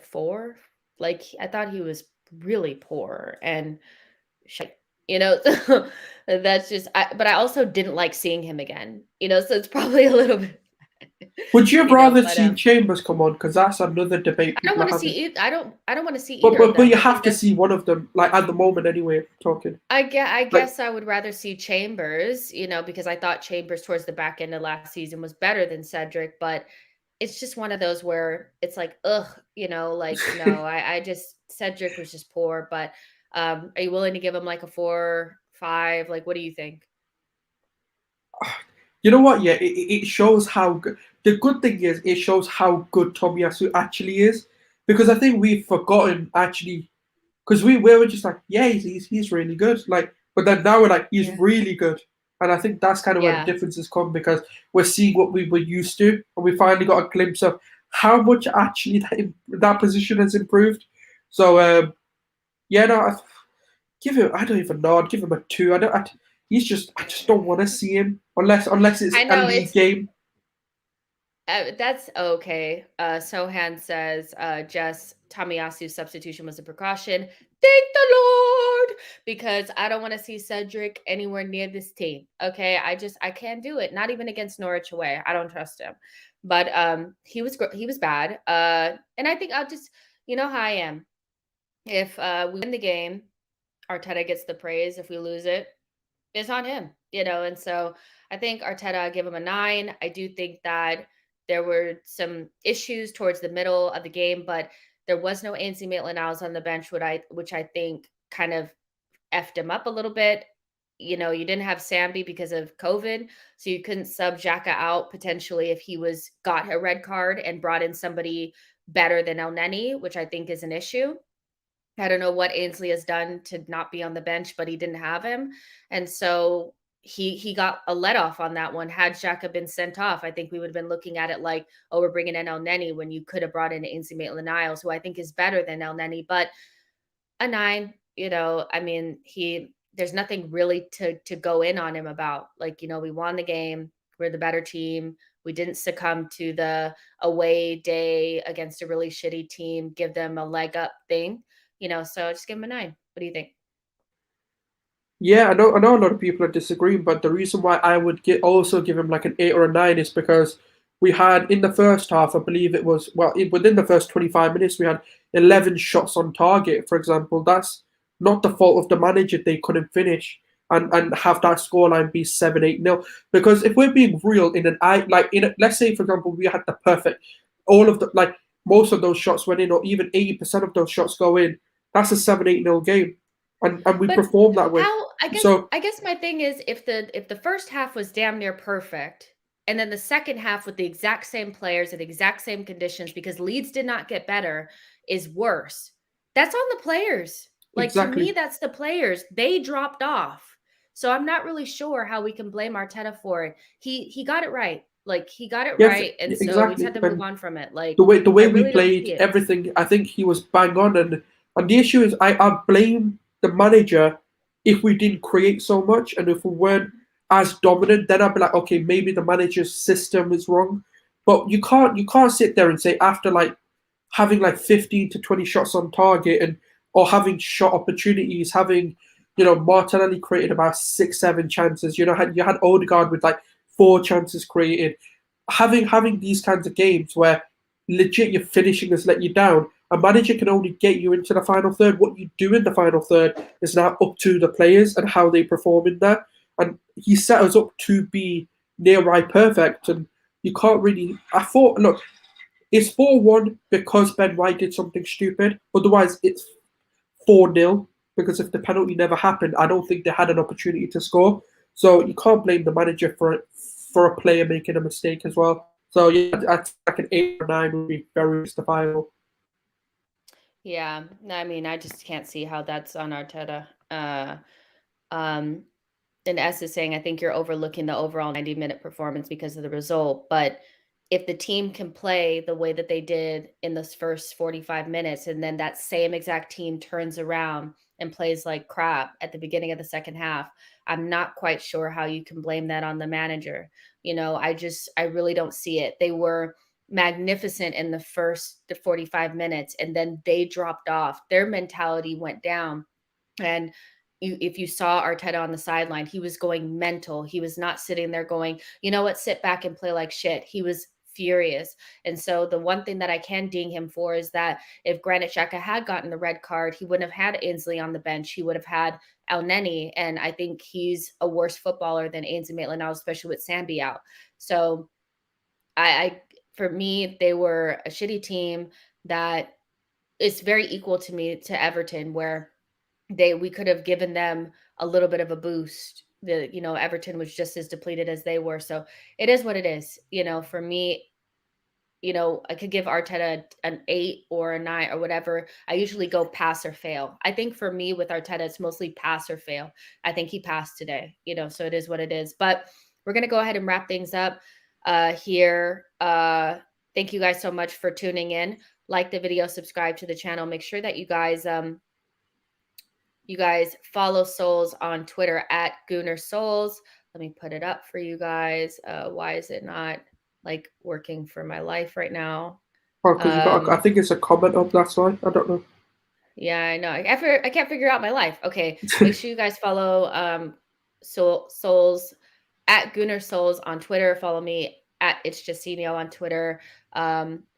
[SPEAKER 1] 4. I thought he was really poor, and that's just. But I also didn't like seeing him again. So it's probably a little bit.
[SPEAKER 3] Would you have rather seen Chambers come on? Because that's another debate.
[SPEAKER 1] I don't want to see. I don't want to see either.
[SPEAKER 3] But you have to see one of them, like at the moment anyway. Talking.
[SPEAKER 1] I guess I would rather see Chambers, because I thought Chambers towards the back end of last season was better than Cedric, but it's just one of those where it's like, ugh, no, I just Cedric was just poor. But are you willing to give him like a 4, 5? What do you think?
[SPEAKER 3] You know what? Yeah, it shows how good. The good thing is it shows how good Tomiyasu actually is, because I think we've forgotten actually, because we were just like, yeah, he's really good. But then now we're like, he's really good, and I think that's kind of where the differences come, because we're seeing what we were used to, and we finally got a glimpse of how much actually that position has improved. So I don't even know. I'd give him a 2. I just don't want to see him unless it's a league game.
[SPEAKER 1] That's okay. Sohan says, Jess, Tomiyasu's substitution was a precaution. Thank the Lord, because I don't want to see Cedric anywhere near this team. Okay, I can't do it. Not even against Norwich away. I don't trust him. But he was bad. And I think I'll just, how I am. If we win the game, Arteta gets the praise. If we lose it, it's on him. And so I think Arteta, I give him a 9. I do think that there were some issues towards the middle of the game, but there was no Ainsley Maitland-Niles on the bench, which I think kind of effed him up a little bit. You didn't have Sambi because of COVID, so you couldn't sub Xhaka out potentially if he got a red card and brought in somebody better than Elneny, which I think is an issue. I don't know what Ainsley has done to not be on the bench, but he didn't have him. And so he got a let off on that one. Had Xhaka been sent off, I think we would have been looking at it like, oh, we're bringing in El Neni when you could have brought in Ainsley Maitland-Niles, who I think is better than El Neni. But a 9, I mean, there's nothing really to go in on him about. Like, we won the game. We're the better team. We didn't succumb to the away day against a really shitty team, give them a leg up thing, so just give him a 9. What do you think?
[SPEAKER 3] Yeah, I know a lot of people are disagreeing, but the reason why I would also give him like an 8 or a 9 is because we had in the first half, I believe it was, within the first 25 minutes, we had 11 shots on target, for example. That's not the fault of the manager they couldn't finish and have that scoreline be 7-8-0. Because if we're being real, let's say, for example, we had the perfect, most of those shots went in, or even 80% of those shots go in, that's a 7-8-0 game. And we perform that way.
[SPEAKER 1] I guess my thing is, if the first half was damn near perfect, and then the second half with the exact same players and the exact same conditions, because Leeds did not get better, is worse. That's on the players. Like,
[SPEAKER 3] exactly.
[SPEAKER 1] To me, that's the players. They dropped off. So I'm not really sure how we can blame Arteta for it. He got it right. Like, he got it right, and so
[SPEAKER 3] exactly.
[SPEAKER 1] we just had to move on from it. Like,
[SPEAKER 3] the way
[SPEAKER 1] really
[SPEAKER 3] we played everything, I think he was bang on. And the issue is, I blame the manager if we didn't create so much, and if we weren't as dominant, then I'd be like, okay, maybe the manager's system is wrong. But you can't sit there and say, after like having like 15 to 20 shots on target or having shot opportunities, having Martinelli created about 6-7 chances. You had Odegaard with like 4 chances created. Having these kinds of games where legit your finishing has let you down, a manager can only get you into the final third. What you do in the final third is now up to the players and how they perform in that. And he set us up to be near right perfect. And you can't really. I thought, look, it's 4-1 because Ben White did something stupid. Otherwise, it's 4-0 because if the penalty never happened, I don't think they had an opportunity to score. So you can't blame the manager for a player making a mistake as well. So yeah, I think like an 8 or 9 would be very justifiable.
[SPEAKER 1] Yeah, I mean, I just can't see how that's on Arteta. And S is saying, I think you're overlooking the overall 90-minute performance because of the result. But if the team can play the way that they did in those first 45 minutes, and then that same exact team turns around and plays like crap at the beginning of the second half, I'm not quite sure how you can blame that on the manager. I really don't see it. They were magnificent in the first 45 minutes, and then they dropped off. Their mentality went down. And if you saw Arteta on the sideline, he was going mental. He was not sitting there going, you know what, sit back and play like shit. He was furious. And so the one thing that I can ding him for is that if Granit Xhaka had gotten the red card, he wouldn't have had Ainsley on the bench. He would have had El Neni. And I think he's a worse footballer than Ainsley Maitland-Niles, especially with Sambi out. So for me, they were a shitty team that is very equal to me to Everton, where we could have given them a little bit of a boost. Everton was just as depleted as they were. So it is what it is. For me, I could give Arteta an 8 or a 9 or whatever. I usually go pass or fail. I think for me with Arteta, it's mostly pass or fail. I think he passed today, so it is what it is. But we're going to go ahead and wrap things up here. Thank you guys so much for tuning in. Like the video, subscribe to the channel. Make sure that you guys follow Souls on Twitter at GoonerSouls. Let me put it up for you guys. Why is it not like working for my life right now?
[SPEAKER 3] Oh, because you got. I think it's a comment up. That's why. I don't know.
[SPEAKER 1] Yeah, I know. I can't figure out my life. Okay, make sure you guys follow Souls at GoonerSouls on Twitter. Follow me at itchjustino on Twitter.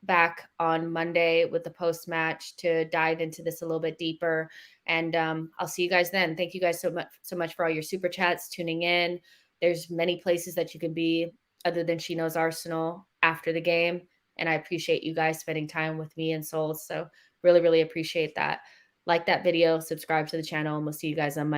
[SPEAKER 1] Back on Monday with the post-match to dive into this a little bit deeper. And I'll see you guys then. Thank you guys so much for all your super chats, tuning in. There's many places that you can be other than SheKnowsArsenal after the game. And I appreciate you guys spending time with me and Souls. So really, really appreciate that. Like that video, subscribe to the channel, and we'll see you guys on Monday.